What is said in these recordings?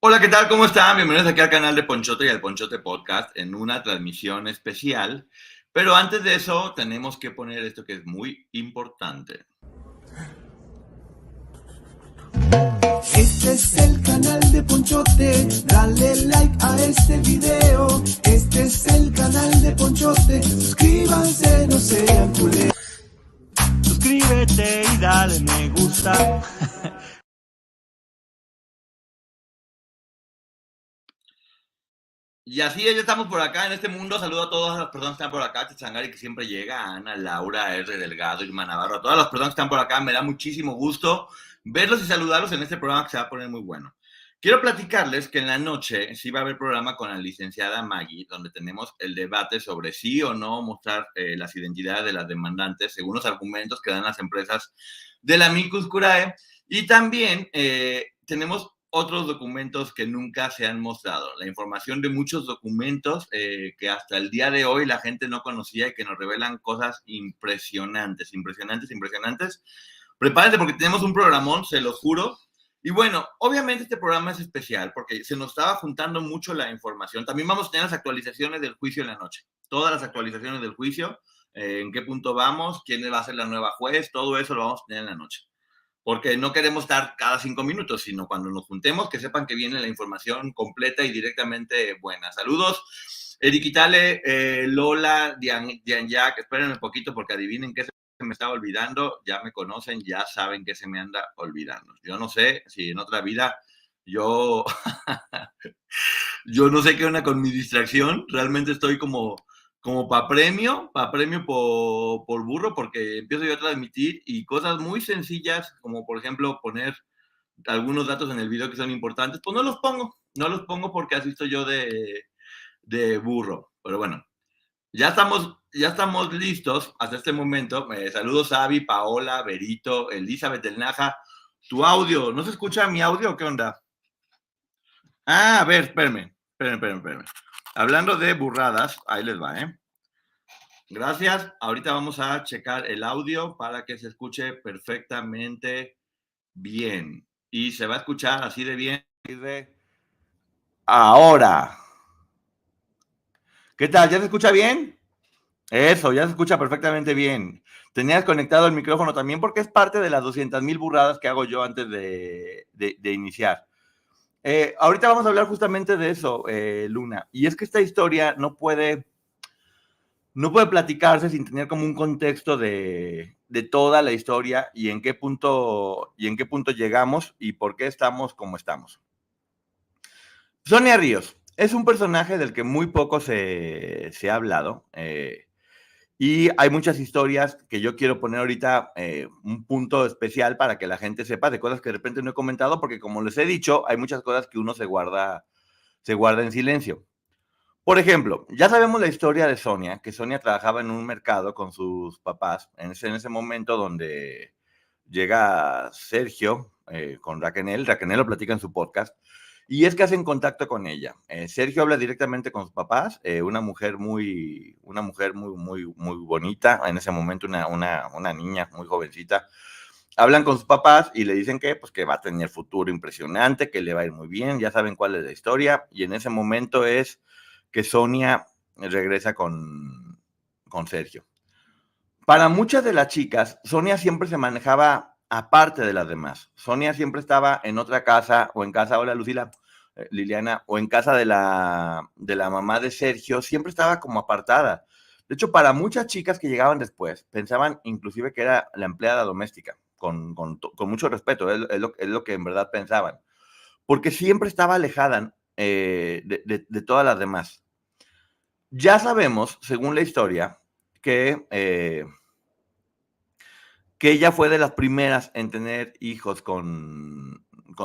Hola, ¿qué tal? ¿Cómo están? Bienvenidos aquí al canal de Ponchote y al Ponchote Podcast en una transmisión especial. Pero antes de eso, tenemos que poner esto que es muy importante. Este es el canal de Ponchote, dale like a este video. Este es el canal de Ponchote, suscríbanse, no sean culeros. Suscríbete y dale me gusta. Y así ya estamos por acá en este mundo. Saludo a todas las personas que están por acá. Changari, que siempre llega, a Ana, Laura, R. Delgado, Irma Navarro, a todas las personas que están por acá. Me da muchísimo gusto verlos y saludarlos en este programa que se va a poner muy bueno. Quiero platicarles que en la noche sí va a haber programa con la licenciada Maggie, donde tenemos el debate sobre sí o no mostrar las identidades de las demandantes según los argumentos que dan las empresas de la amicus curiae. Y también tenemos otros documentos que nunca se han mostrado. La información de muchos documentos que hasta el día de hoy la gente no conocía y que nos revelan cosas impresionantes. Prepárense porque tenemos un programón, se lo juro. Y bueno, obviamente este programa es especial porque se nos estaba juntando mucho la información. También vamos a tener las actualizaciones del juicio en la noche. Todas las actualizaciones del juicio, en qué punto vamos, quién va a ser la nueva juez, todo eso lo vamos a tener en la noche. Porque no queremos estar cada 5 minutos, sino cuando nos juntemos, que sepan que viene la información completa y directamente buena. Saludos, Eriquitale, Lola, Dian Jack, espérenme un poquito porque adivinen qué se me está olvidando, ya me conocen, ya saben que se me anda olvidando. Yo no sé si en otra vida yo, yo no sé qué onda con mi distracción, realmente estoy como para premio por burro, porque empiezo yo a transmitir y cosas muy sencillas, como por ejemplo poner algunos datos en el video que son importantes, pues no los pongo porque así estoy yo de burro. Pero bueno, ya estamos listos hasta este momento. Saludos a Avi, Paola, Berito, Elizabeth del Naja. Tu audio, ¿no se escucha mi audio o qué onda? Ah, a ver, espérenme. Hablando de burradas, ahí les va, ¿eh? Gracias. Ahorita vamos a checar el audio para que se escuche perfectamente bien. Y se va a escuchar así de bien. Ahora. ¿Qué tal? ¿Ya se escucha bien? Eso, ya se escucha perfectamente bien. Tenías conectado el micrófono también porque es parte de las 200,000 burradas que hago yo antes de iniciar. Ahorita vamos a hablar justamente de eso, Luna. Y es que esta historia no puede platicarse sin tener como un contexto de toda la historia y en qué punto llegamos y por qué estamos como estamos. Sonia Ríos es un personaje del que muy poco se ha hablado y hay muchas historias que yo quiero poner ahorita un punto especial para que la gente sepa de cosas que de repente no he comentado porque como les he dicho, hay muchas cosas que uno se guarda en silencio. Por ejemplo, ya sabemos la historia de Sonia, que Sonia trabajaba en un mercado con sus papás, en ese momento donde llega Sergio con Raquel lo platica en su podcast, y es que hacen contacto con ella. Sergio habla directamente con sus papás, una mujer muy bonita, en ese momento una niña muy jovencita. Hablan con sus papás y le dicen que, pues, que va a tener futuro impresionante, que le va a ir muy bien, ya saben cuál es la historia, y en ese momento es que Sonia regresa con Sergio. Para muchas de las chicas, Sonia siempre se manejaba aparte de las demás. Sonia siempre estaba en otra casa o en casa, hola Lucila, Liliana, o en casa de la mamá de Sergio, siempre estaba como apartada. De hecho, para muchas chicas que llegaban después, pensaban inclusive que era la empleada doméstica, con mucho respeto, es lo que en verdad pensaban, porque siempre estaba alejada de todas las demás. Ya sabemos, según la historia, que ella fue de las primeras en tener hijos con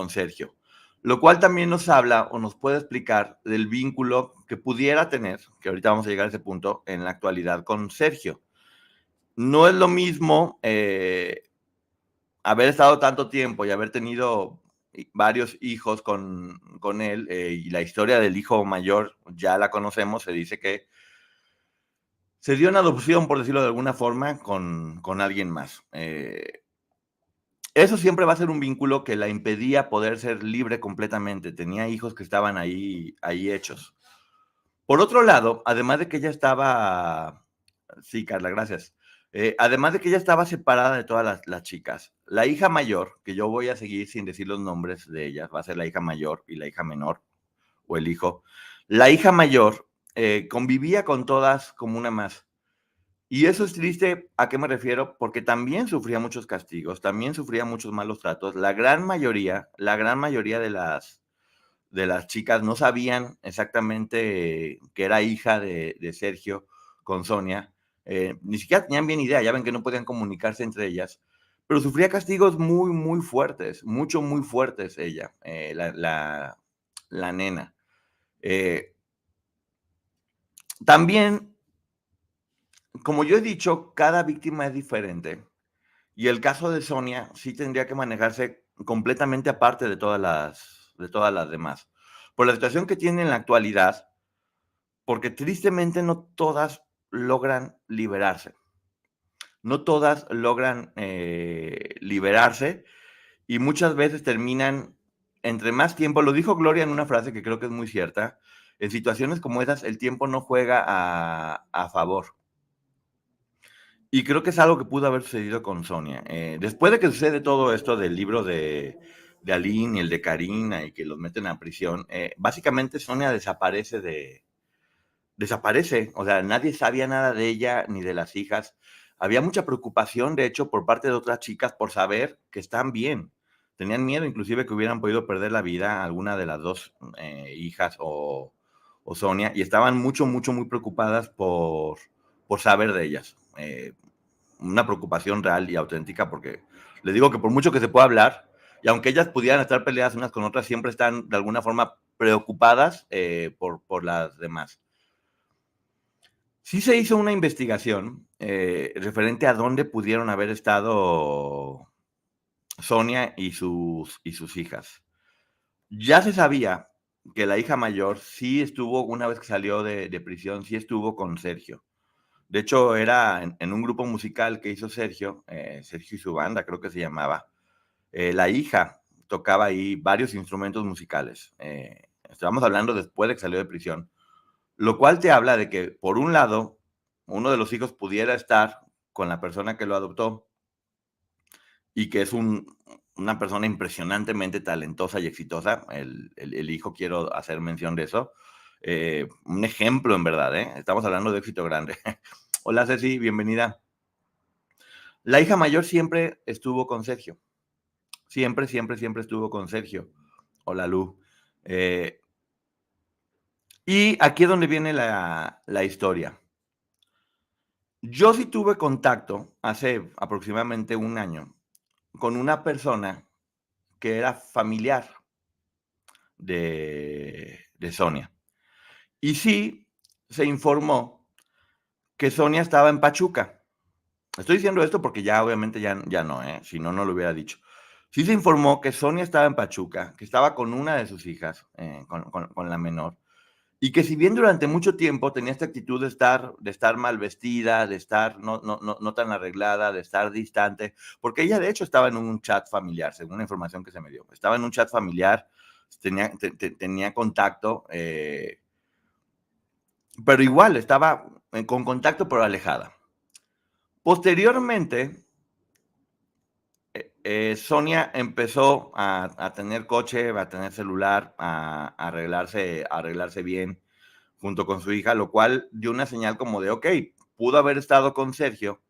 Sergio, lo cual también nos habla o nos puede explicar del vínculo que pudiera tener, que ahorita vamos a llegar a ese punto, en la actualidad con Sergio. No es lo mismo haber estado tanto tiempo y haber tenido varios hijos con él, y la historia del hijo mayor ya la conocemos, se dice que se dio una adopción, por decirlo de alguna forma, con alguien más. eso siempre va a ser un vínculo que la impedía poder ser libre completamente. Tenía hijos que estaban ahí hechos. Por otro lado, además de que ella estaba sí, Carla, gracias. Además de que ella estaba separada de todas las chicas, la hija mayor, que yo voy a seguir sin decir los nombres de ellas, va a ser la hija mayor y la hija menor, o el hijo. La hija mayor convivía con todas como una más. Y eso es triste, ¿a qué me refiero? Porque también sufría muchos castigos, también sufría muchos malos tratos. La gran mayoría de las chicas no sabían exactamente que era hija de Sergio con Sonia. Ni siquiera tenían bien idea, ya ven que no podían comunicarse entre ellas, pero sufría castigos muy, muy fuertes, muy fuertes ella, la nena. Eh, También, como yo he dicho, cada víctima es diferente. Y el caso de Sonia sí tendría que manejarse completamente aparte de todas las demás. Por la situación que tiene en la actualidad, porque tristemente no todas logran liberarse. No todas logran liberarse y muchas veces terminan entre más tiempo. Lo dijo Gloria en una frase que creo que es muy cierta. En situaciones como esas, el tiempo no juega a favor. Y creo que es algo que pudo haber sucedido con Sonia. Después de que sucede todo esto del libro de Aline y el de Karina y que los meten a prisión, básicamente Sonia desaparece, o sea, nadie sabía nada de ella ni de las hijas. Había mucha preocupación, de hecho, por parte de otras chicas por saber que están bien. Tenían miedo inclusive que hubieran podido perder la vida alguna de las dos hijas o Sonia, y estaban muy preocupadas por saber de ellas. Una preocupación real y auténtica, porque les digo que por mucho que se pueda hablar, y aunque ellas pudieran estar peleadas unas con otras, siempre están de alguna forma preocupadas por las demás. Sí se hizo una investigación referente a dónde pudieron haber estado Sonia y sus hijas. Ya se sabía que la hija mayor sí estuvo, una vez que salió de prisión, sí estuvo con Sergio. De hecho, era en un grupo musical que hizo Sergio, Sergio y su banda, creo que se llamaba. La hija tocaba ahí varios instrumentos musicales. Estábamos hablando después de que salió de prisión. Lo cual te habla de que, por un lado, uno de los hijos pudiera estar con la persona que lo adoptó y que es una persona impresionantemente talentosa y exitosa. El hijo, quiero hacer mención de eso. Un ejemplo, en verdad, ¿eh? Estamos hablando de éxito grande. Hola, Ceci, bienvenida. La hija mayor siempre estuvo con Sergio. Siempre estuvo con Sergio. Hola, Lu. Y aquí es donde viene la historia. Yo sí tuve contacto hace aproximadamente un año con una persona que era familiar de Sonia. Y sí se informó que Sonia estaba en Pachuca. Estoy diciendo esto porque ya obviamente ya no, si no, no lo hubiera dicho. Sí se informó que Sonia estaba en Pachuca, que estaba con una de sus hijas, con la menor, y que si bien durante mucho tiempo tenía esta actitud de estar mal vestida, de estar no tan arreglada, de estar distante, porque ella de hecho estaba en un chat familiar, según la información que se me dio. Estaba en un chat familiar, tenía contacto, pero igual estaba con contacto pero alejada. Posteriormente, Sonia empezó a tener coche, a tener celular, a arreglarse bien junto con su hija, lo cual dio una señal como de, ok, pudo haber estado con Sergio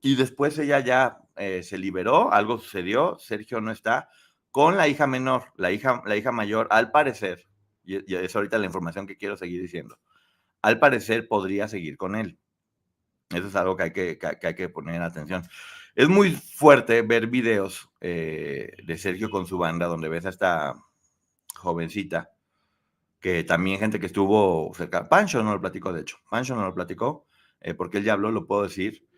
y después ella ya se liberó, algo sucedió, Sergio no está, con la hija menor, la hija mayor, al parecer, y es ahorita la información que quiero seguir diciendo, al parecer podría seguir con él. Eso es algo que hay que poner atención. Es muy fuerte ver videos de Sergio con su banda, donde ves a esta jovencita, que también gente que estuvo cerca. Pancho no lo platicó, de hecho. Pancho no lo platicó, porque él ya habló, lo puedo decir.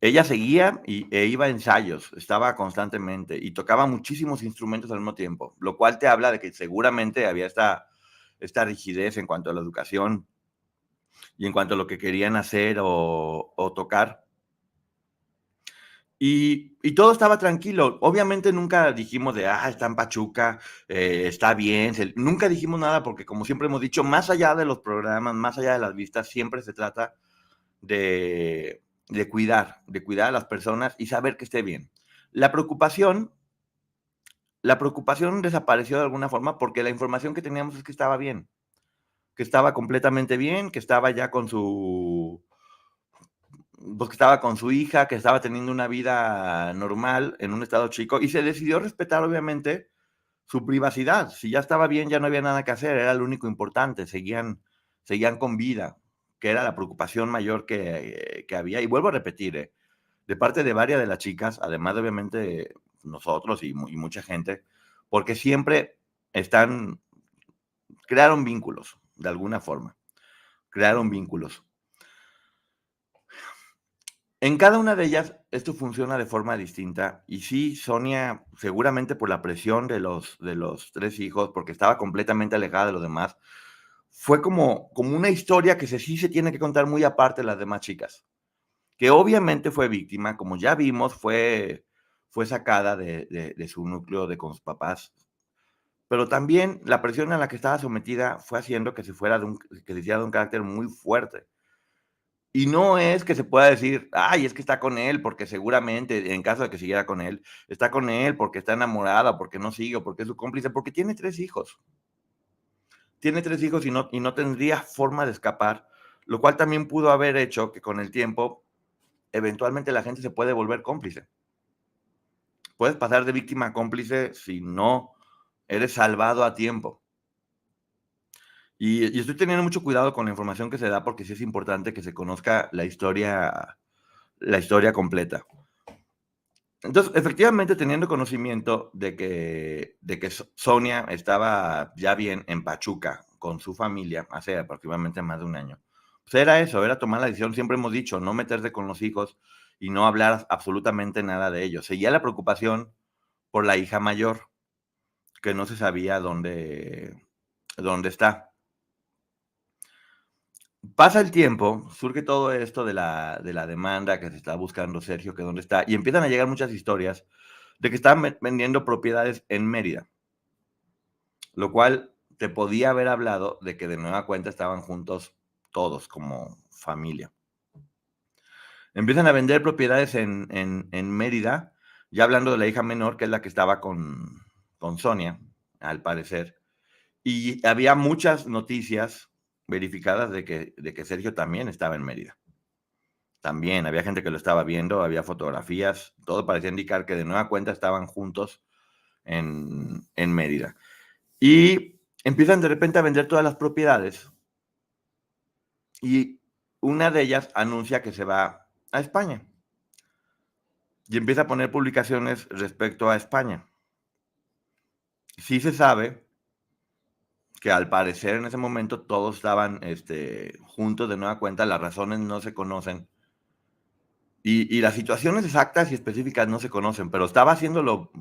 Ella seguía e iba a ensayos, estaba constantemente y tocaba muchísimos instrumentos al mismo tiempo, lo cual te habla de que seguramente había esta rigidez en cuanto a la educación y en cuanto a lo que querían hacer o tocar. Y todo estaba tranquilo. Obviamente nunca dijimos de, está en Pachuca, está bien. Nunca dijimos nada porque, como siempre hemos dicho, más allá de los programas, más allá de las vistas, siempre se trata de, de cuidar a las personas y saber que esté bien. La preocupación, la preocupación desapareció de alguna forma porque la información que teníamos es que estaba bien, que estaba completamente bien, que estaba ya con su, pues que estaba con su hija, que estaba teniendo una vida normal en un estado chico y se decidió respetar obviamente su privacidad. Si ya estaba bien, ya no había nada que hacer, era lo único importante, seguían con vida, que era la preocupación mayor que había. Y vuelvo a repetir, de parte de varias de las chicas, además de obviamente nosotros y mucha gente, porque siempre están, crearon vínculos, de alguna forma, crearon vínculos. En cada una de ellas, esto funciona de forma distinta. Y sí, Sonia, seguramente por la presión de los 3 hijos, porque estaba completamente alejada de los demás, fue como una historia que sí se tiene que contar muy aparte de las demás chicas, que obviamente fue víctima, como ya vimos, fue sacada de su núcleo de con sus papás, pero también la presión a la que estaba sometida fue haciendo que se hiciera de un carácter muy fuerte. Y no es que se pueda decir: "Ay, es que está con él porque seguramente, en caso de que siguiera con él, está con él porque está enamorada, porque no sigue, o porque es su cómplice", porque tiene 3 hijos. Tiene 3 hijos y no tendría forma de escapar, lo cual también pudo haber hecho que con el tiempo, eventualmente la gente se puede volver cómplice. Puedes pasar de víctima a cómplice si no eres salvado a tiempo. Y estoy teniendo mucho cuidado con la información que se da, porque sí es importante que se conozca la historia completa. Entonces, efectivamente, teniendo conocimiento de que Sonia estaba ya bien en Pachuca con su familia hace aproximadamente más de un año, pues era eso, era tomar la decisión. Siempre hemos dicho, no meterse con los hijos y no hablar absolutamente nada de ellos. Seguía la preocupación por la hija mayor, que no se sabía dónde está. Pasa el tiempo, surge todo esto de la demanda que se está buscando Sergio, que dónde está, y empiezan a llegar muchas historias de que estaban vendiendo propiedades en Mérida, lo cual te podía haber hablado de que de nueva cuenta estaban juntos todos como familia. Empiezan a vender propiedades en Mérida, ya hablando de la hija menor, que es la que estaba con Sonia, al parecer, y había muchas noticias verificadas de que Sergio también estaba en Mérida. También había gente que lo estaba viendo, había fotografías, todo parecía indicar que de nueva cuenta estaban juntos en Mérida. Y empiezan de repente a vender todas las propiedades y una de ellas anuncia que se va a España y empieza a poner publicaciones respecto a España. Sí se sabe que al parecer en ese momento todos estaban juntos de nueva cuenta, las razones no se conocen. Y las situaciones exactas y específicas no se conocen, pero estaba haciéndolo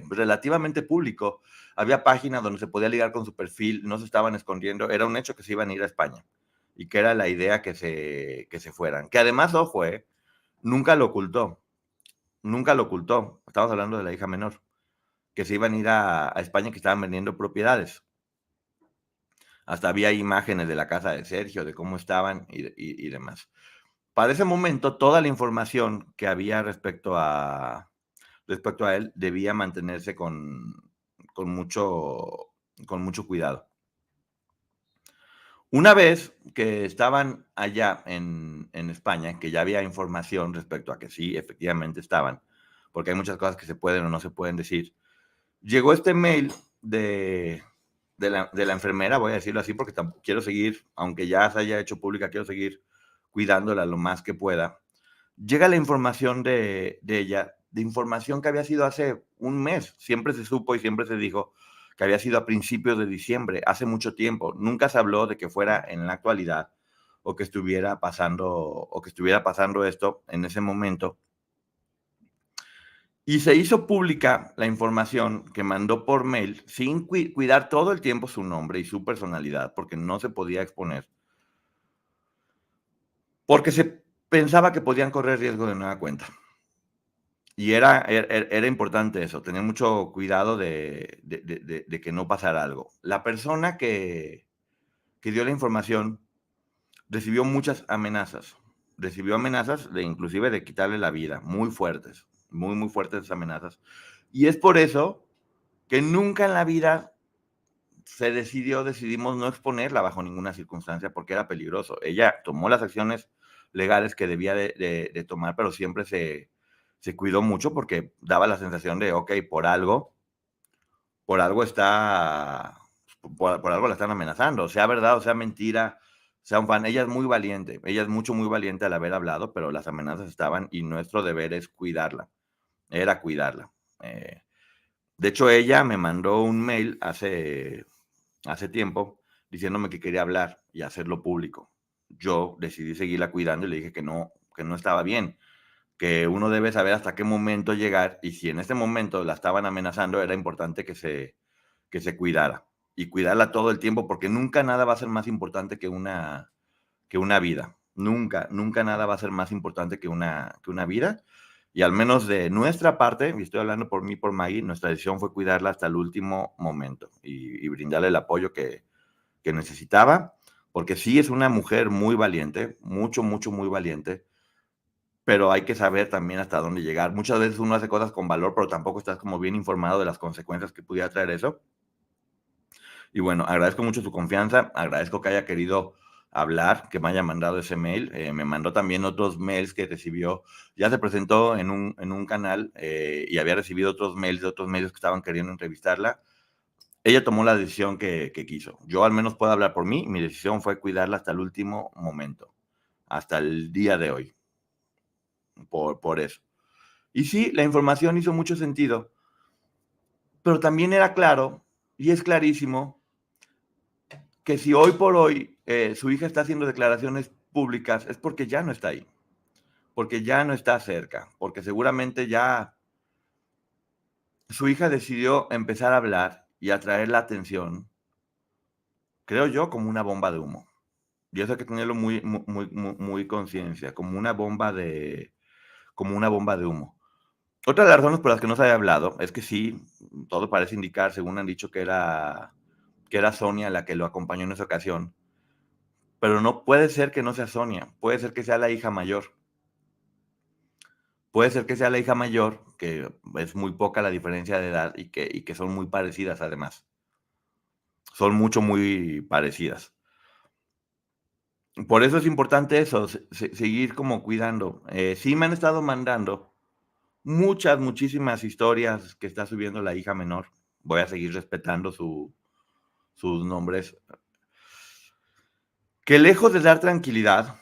relativamente público. Había páginas donde se podía ligar con su perfil, no se estaban escondiendo, era un hecho que se iban a ir a España y que era la idea que se fueran. Que además, ojo, nunca lo ocultó, nunca lo ocultó. Estamos hablando de la hija menor, que se iban a ir a España, que estaban vendiendo propiedades. Hasta había imágenes de la casa de Sergio, de cómo estaban y demás. Para ese momento, toda la información que había respecto a él debía mantenerse con mucho cuidado. Una vez que estaban allá en España, que ya había información respecto a que sí, efectivamente estaban, porque hay muchas cosas que se pueden o no se pueden decir, llegó este mail de la enfermera, voy a decirlo así, porque quiero seguir, aunque ya se haya hecho pública, quiero seguir cuidándola lo más que pueda. Llega la información de ella, de información que había sido hace un mes. Siempre se supo y siempre se dijo que había sido a principios de diciembre, hace mucho tiempo. Nunca se habló de que fuera en la actualidad o que estuviera pasando esto en ese momento. Y se hizo pública la información que mandó por mail sin cuidar todo el tiempo su nombre y su personalidad, porque no se podía exponer. Porque se pensaba que podían correr riesgo de nueva cuenta. Y era importante eso, tener mucho cuidado de que no pasara algo. La persona que dio la información recibió muchas amenazas. Recibió amenazas de inclusive de quitarle la vida, muy fuertes, muy, muy fuertes esas amenazas. Y es por eso que nunca en la vida decidimos no exponerla bajo ninguna circunstancia porque era peligroso. Ella tomó las acciones legales que debía de tomar, pero siempre se cuidó mucho porque daba la sensación de, ok, por algo está, por algo la están amenazando, sea verdad o sea mentira, sea un fan. Ella es muy valiente, ella es muy valiente al haber hablado, pero las amenazas estaban y nuestro deber es cuidarla, era cuidarla. De hecho, ella me mandó un mail hace tiempo diciéndome que quería hablar y hacerlo público. Yo decidí seguirla cuidando y le dije que no estaba bien, que uno debe saber hasta qué momento llegar y si en ese momento la estaban amenazando, era importante que se cuidara y cuidarla todo el tiempo porque nunca nada va a ser más importante que una vida. Nunca, nunca nada va a ser más importante que una vida. Y al menos de nuestra parte, y estoy hablando por mí, por Maggie, nuestra decisión fue cuidarla hasta el último momento y brindarle el apoyo que necesitaba, porque sí es una mujer muy valiente, mucho, mucho, muy valiente, pero hay que saber también hasta dónde llegar. Muchas veces uno hace cosas con valor, pero tampoco estás como bien informado de las consecuencias que pudiera traer eso. Y bueno, agradezco mucho su confianza, agradezco que haya querido hablar, que me haya mandado ese mail. Me mandó también otros mails que recibió. Ya se presentó en un canal y había recibido otros mails de otros medios que estaban queriendo entrevistarla. Ella tomó la decisión que quiso. Yo al menos puedo hablar por mí. Mi decisión fue cuidarla hasta el último momento, hasta el día de hoy, por eso. Y sí, la información hizo mucho sentido, pero también era claro, y es clarísimo, que si hoy por hoy su hija está haciendo declaraciones públicas es porque ya no está ahí, porque ya no está cerca, porque seguramente ya su hija decidió empezar a hablar y atraer la atención, creo yo, como una bomba de humo. Y eso hay que tenerlo muy conciencia, como una bomba de humo. Otra de las razones por las que no se había hablado es que sí, todo parece indicar, según han dicho, que era Sonia la que lo acompañó en esa ocasión, pero no puede ser que no sea Sonia, puede ser que sea la hija mayor. Puede ser que sea la hija mayor, que es muy poca la diferencia de edad y que son muy parecidas además. Son muy parecidas. Por eso es importante eso, seguir como cuidando. Sí me han estado mandando muchísimas historias que está subiendo la hija menor. Voy a seguir respetando sus nombres. Que lejos de dar tranquilidad,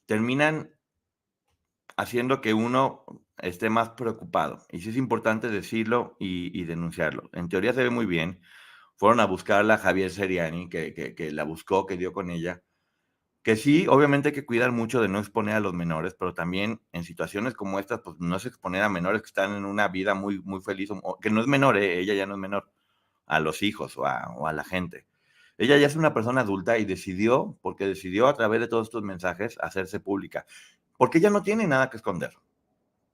terminan haciendo que uno esté más preocupado. Y sí es importante decirlo y denunciarlo. En teoría se ve muy bien. Fueron a buscarla Javier Seriani, que la buscó, que dio con ella. Que sí, obviamente hay que cuidar mucho de no exponer a los menores, pero también en situaciones como estas, pues no es exponer a menores que están en una vida muy feliz, o que no es menor, ella ya no es menor, a los hijos o a la gente. Ella ya es una persona adulta y decidió, porque decidió a través de todos estos mensajes hacerse pública, porque ella no tiene nada que esconder.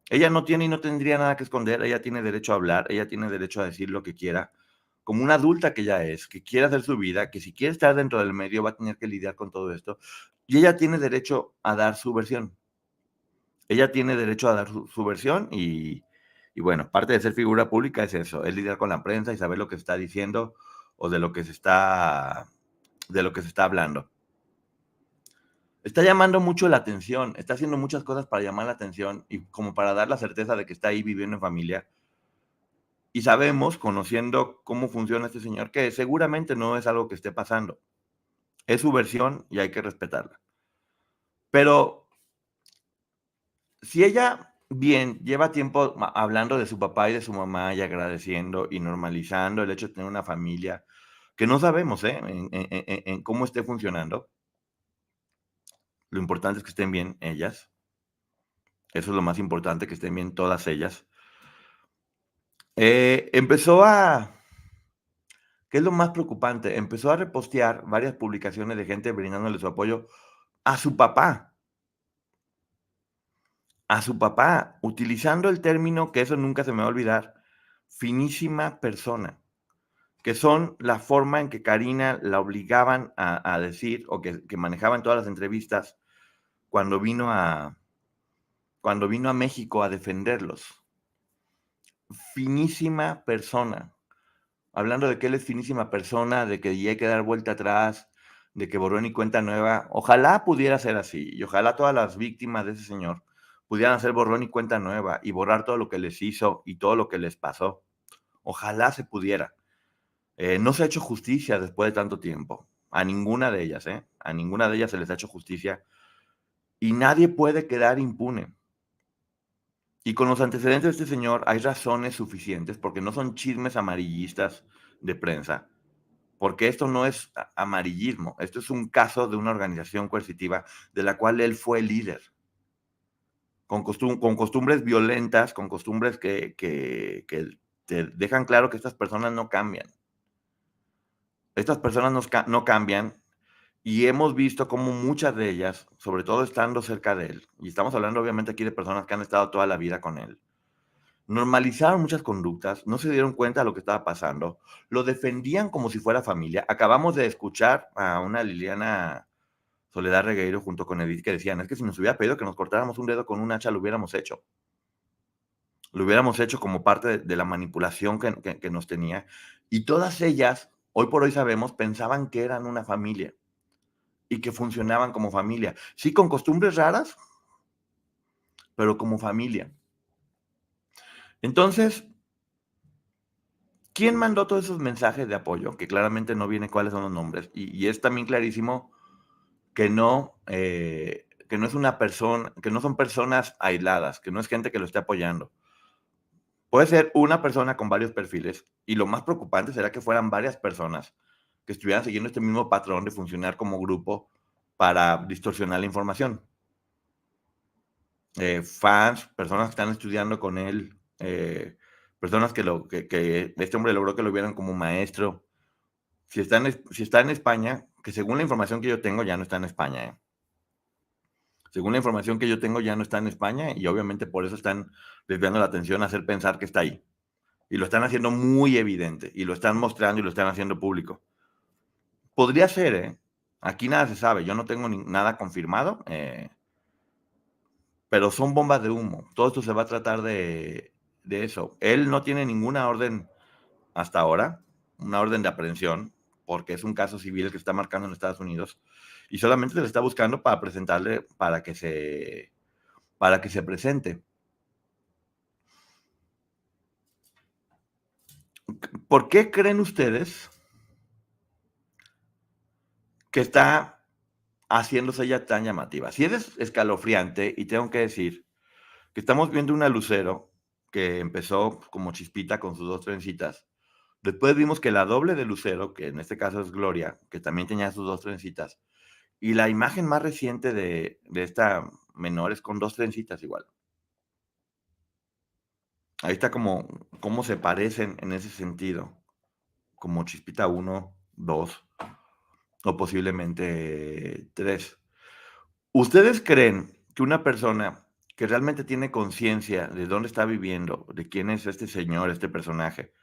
Ella no tiene y no tendría nada que esconder, ella tiene derecho a hablar, ella tiene derecho a decir lo que quiera, como una adulta que ya es, que quiere hacer su vida, que si quiere estar dentro del medio va a tener que lidiar con todo esto, y ella tiene derecho a dar su versión. Ella tiene derecho a dar su versión y bueno, parte de ser figura pública es eso, es lidiar con la prensa y saber lo que se está diciendo o de lo que se está hablando. Está llamando mucho la atención, está haciendo muchas cosas para llamar la atención y como para dar la certeza de que está ahí viviendo en familia. Y sabemos, conociendo cómo funciona este señor, que seguramente no es algo que esté pasando. Es su versión y hay que respetarla. Pero si ella, bien, lleva tiempo hablando de su papá y de su mamá y agradeciendo y normalizando el hecho de tener una familia, que no sabemos en cómo esté funcionando, lo importante es que estén bien ellas. Eso es lo más importante, que estén bien todas ellas. Empezó ¿qué es lo más preocupante? Empezó a repostear varias publicaciones de gente brindándole su apoyo a su papá. a su papá, utilizando el término, que eso nunca se me va a olvidar, finísima persona, que son la forma en que Karina la obligaban a decir, o que manejaban todas las entrevistas cuando vino a México a defenderlos. Finísima persona. Hablando de que él es finísima persona, de que ya hay que dar vuelta atrás, de que borrón y cuenta nueva. Ojalá pudiera ser así, y ojalá todas las víctimas de ese señor pudieran hacer borrón y cuenta nueva y borrar todo lo que les hizo y todo lo que les pasó. Ojalá se pudiera. No se ha hecho justicia después de tanto tiempo. A ninguna de ellas, ¿eh? A ninguna de ellas se les ha hecho justicia. Y nadie puede quedar impune. Y con los antecedentes de este señor hay razones suficientes, porque no son chismes amarillistas de prensa, porque esto no es amarillismo, esto es un caso de una organización coercitiva de la cual él fue líder, con costumbres violentas, con costumbres que te dejan claro que estas personas no cambian. Estas personas no cambian, y hemos visto cómo muchas de ellas, sobre todo estando cerca de él, y estamos hablando obviamente aquí de personas que han estado toda la vida con él, normalizaron muchas conductas, no se dieron cuenta de lo que estaba pasando, lo defendían como si fuera familia. Acabamos de escuchar a una Liliana Soledad Regueiro junto con Edith que decían, es que si nos hubiera pedido que nos cortáramos un dedo con un hacha, lo hubiéramos hecho. Lo hubiéramos hecho como parte de la manipulación que nos tenía. Y todas ellas, hoy por hoy sabemos, pensaban que eran una familia y que funcionaban como familia. Sí, con costumbres raras, pero como familia. Entonces, ¿quién mandó todos esos mensajes de apoyo? Que claramente no viene cuáles son los nombres. Y es también clarísimo que no es una persona, que no son personas aisladas, que no es gente que lo esté apoyando. Puede ser una persona con varios perfiles, y lo más preocupante será que fueran varias personas que estuvieran siguiendo este mismo patrón de funcionar como grupo para distorsionar la información. Fans, personas que están estudiando con él, personas que este hombre logró que lo vieran como maestro. Si está en España, que según la información que yo tengo ya no está en España, ¿eh? Según la información que yo tengo ya no está en España, y obviamente por eso están desviando la atención a hacer pensar que está ahí. Y lo están haciendo muy evidente, y lo están mostrando y lo están haciendo público. Podría ser, ¿eh? Aquí nada se sabe, yo no tengo nada confirmado, pero son bombas de humo. Todo esto se va a tratar de eso. Él no tiene ninguna orden hasta ahora, una orden de aprehensión, porque es un caso civil que está marcando en Estados Unidos, y solamente se le está buscando para presentarle, para que se presente. ¿Por qué creen ustedes que está haciéndose ella tan llamativa? Si es escalofriante, y tengo que decir que estamos viendo una Lucero que empezó como chispita con sus 2 trencitas. Después vimos que la doble de Lucero, que en este caso es Gloria, que también tenía sus 2 trencitas, y la imagen más reciente de esta menor es con 2 trencitas igual. Ahí está cómo se parecen en ese sentido, como Chispita 1, 2 o posiblemente 3. ¿Ustedes creen que una persona que realmente tiene conciencia de dónde está viviendo, de quién es este señor, este personaje,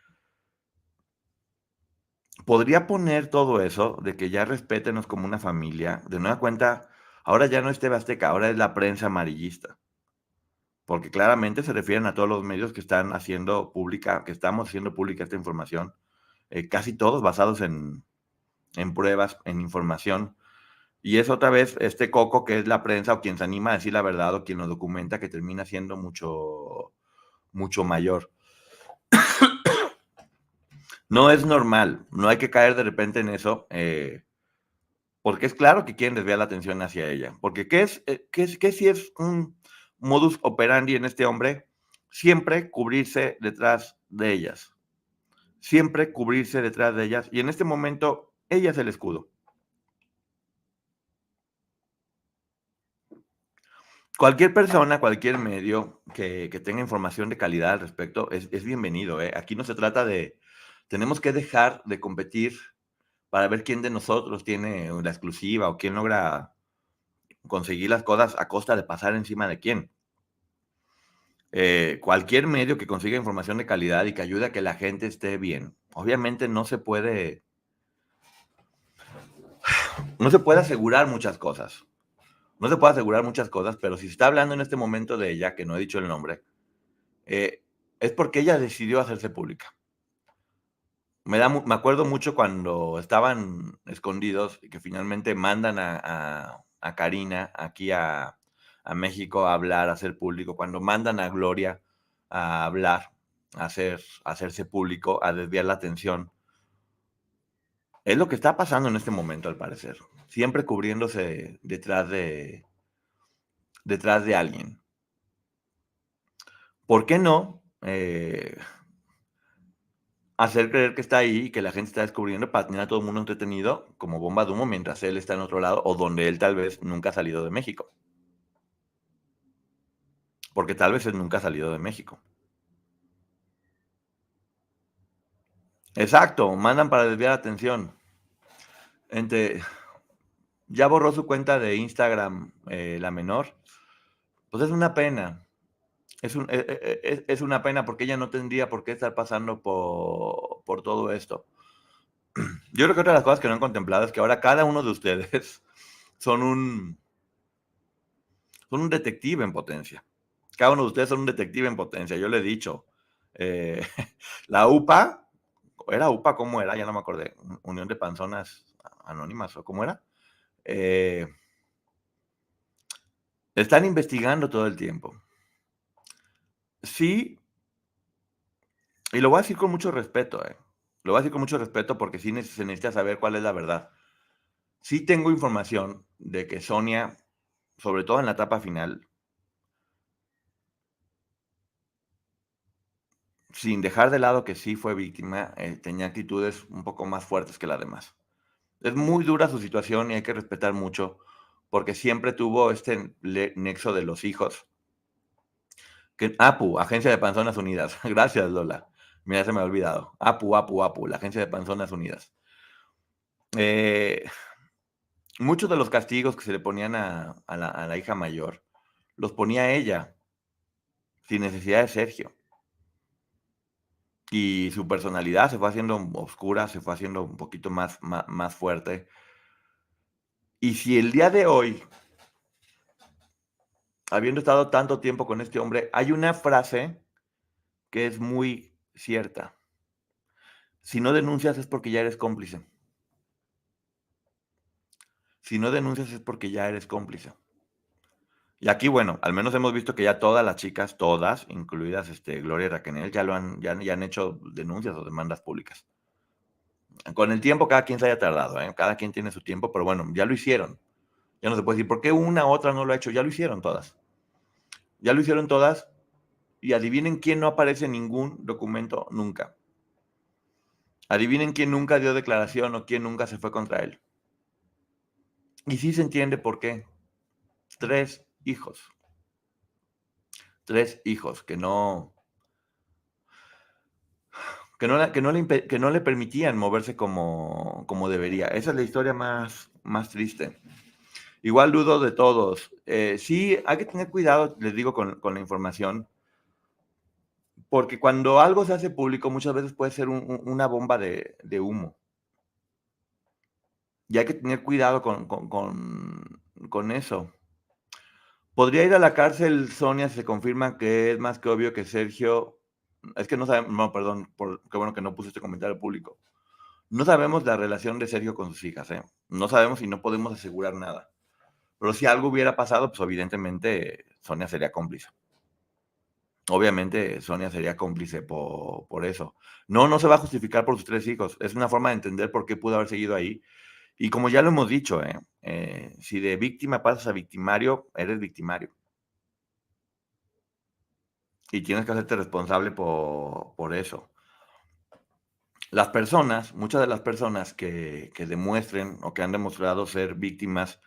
podría poner todo eso de que ya respétenos como una familia? De nueva cuenta, ahora ya no es TV Azteca, ahora es la prensa amarillista, porque claramente se refieren a todos los medios que están haciendo pública, que estamos haciendo pública esta información, casi todos basados en pruebas, en información. Y es otra vez este coco que es la prensa, o quien se anima a decir la verdad, o quien lo documenta, que termina siendo mucho, mucho mayor. No es normal, no hay que caer de repente en eso, porque es claro que quieren desviar la atención hacia ella. Porque ¿qué si es un modus operandi en este hombre? Siempre cubrirse detrás de ellas. Siempre cubrirse detrás de ellas. Y en este momento, ella es el escudo. Cualquier persona, cualquier medio que tenga información de calidad al respecto es bienvenido, ¿eh? Aquí no se trata de... Tenemos que dejar de competir para ver quién de nosotros tiene la exclusiva o quién logra conseguir las cosas a costa de pasar encima de quién. Cualquier medio que consiga información de calidad y que ayude a que la gente esté bien, obviamente no se puede asegurar muchas cosas. No se puede asegurar muchas cosas, pero si se está hablando en este momento de ella, que no he dicho el nombre, es porque ella decidió hacerse pública. Me acuerdo mucho cuando estaban escondidos y que finalmente mandan a Karina aquí a México a hablar, a hacer público, cuando mandan a Gloria a hablar, a hacerse público, a desviar la atención. Es lo que está pasando en este momento, al parecer. Siempre cubriéndose detrás de alguien. ¿Por qué no hacer creer que está ahí y que la gente está descubriendo para tener a todo el mundo entretenido como bomba de humo mientras él está en otro lado o donde él tal vez nunca ha salido de México? Porque tal vez él nunca ha salido de México. Exacto, mandan para desviar la atención. Ya borró su cuenta de Instagram, la menor. Pues es una pena. Es una pena porque ella no tendría por qué estar pasando por todo esto. Yo creo que otra de las cosas que no han contemplado es que ahora cada uno de ustedes son un detective en potencia. Cada uno de ustedes son un detective en potencia. Yo le he dicho, la UPA, ¿era UPA? ¿Cómo era? Ya no me acordé. Unión de Panzonas Anónimas, ¿o cómo era? Están investigando todo el tiempo. Sí, y lo voy a decir con mucho respeto, Lo voy a decir con mucho respeto porque sí se necesita saber cuál es la verdad. Sí tengo información de que Sonia, sobre todo en la etapa final, sin dejar de lado que sí fue víctima, tenía actitudes un poco más fuertes que las demás. Es muy dura su situación y hay que respetar mucho, porque siempre tuvo este nexo de los hijos. APU, Agencia de Panzonas Unidas. Gracias, Lola. Mira, se me ha olvidado. APU, la Agencia de Panzonas Unidas. Muchos de los castigos que se le ponían a la hija mayor, los ponía ella, sin necesidad de Sergio. Y su personalidad se fue haciendo oscura, se fue haciendo un poquito más fuerte. Y si el día de hoy, habiendo estado tanto tiempo con este hombre, hay una frase que es muy cierta. Si no denuncias es porque ya eres cómplice. Si no denuncias es porque ya eres cómplice. Y aquí, bueno, al menos hemos visto que ya todas las chicas, todas, incluidas Gloria y Raquel, ya han hecho denuncias o demandas públicas. Con el tiempo cada quien se haya tardado, cada quien tiene su tiempo, pero bueno, ya lo hicieron. Ya no se puede decir, ¿por qué una u otra no lo ha hecho? Ya lo hicieron todas. Ya lo hicieron todas y adivinen quién no aparece en ningún documento nunca. Adivinen quién nunca dio declaración o quién nunca se fue contra él. Y sí se entiende por qué. 3 hijos. 3 hijos que no le permitían moverse como debería. Esa es la historia más triste. Igual dudo de todos. Sí, hay que tener cuidado, les digo, con la información, porque cuando algo se hace público muchas veces puede ser una bomba de humo. Y hay que tener cuidado con eso. ¿Podría ir a la cárcel Sonia si se confirma que es más que obvio que Sergio? Es que no sabemos, no, perdón, qué bueno que no puse este comentario público. No sabemos la relación de Sergio con sus hijas, No sabemos y no podemos asegurar nada. Pero si algo hubiera pasado, pues evidentemente Sonia sería cómplice. Obviamente Sonia sería cómplice por eso. No se va a justificar por sus 3 hijos. Es una forma de entender por qué pudo haber seguido ahí. Y como ya lo hemos dicho, si de víctima pasas a victimario, eres victimario. Y tienes que hacerte responsable por eso. Las personas, muchas de las personas que demuestren o que han demostrado ser víctimas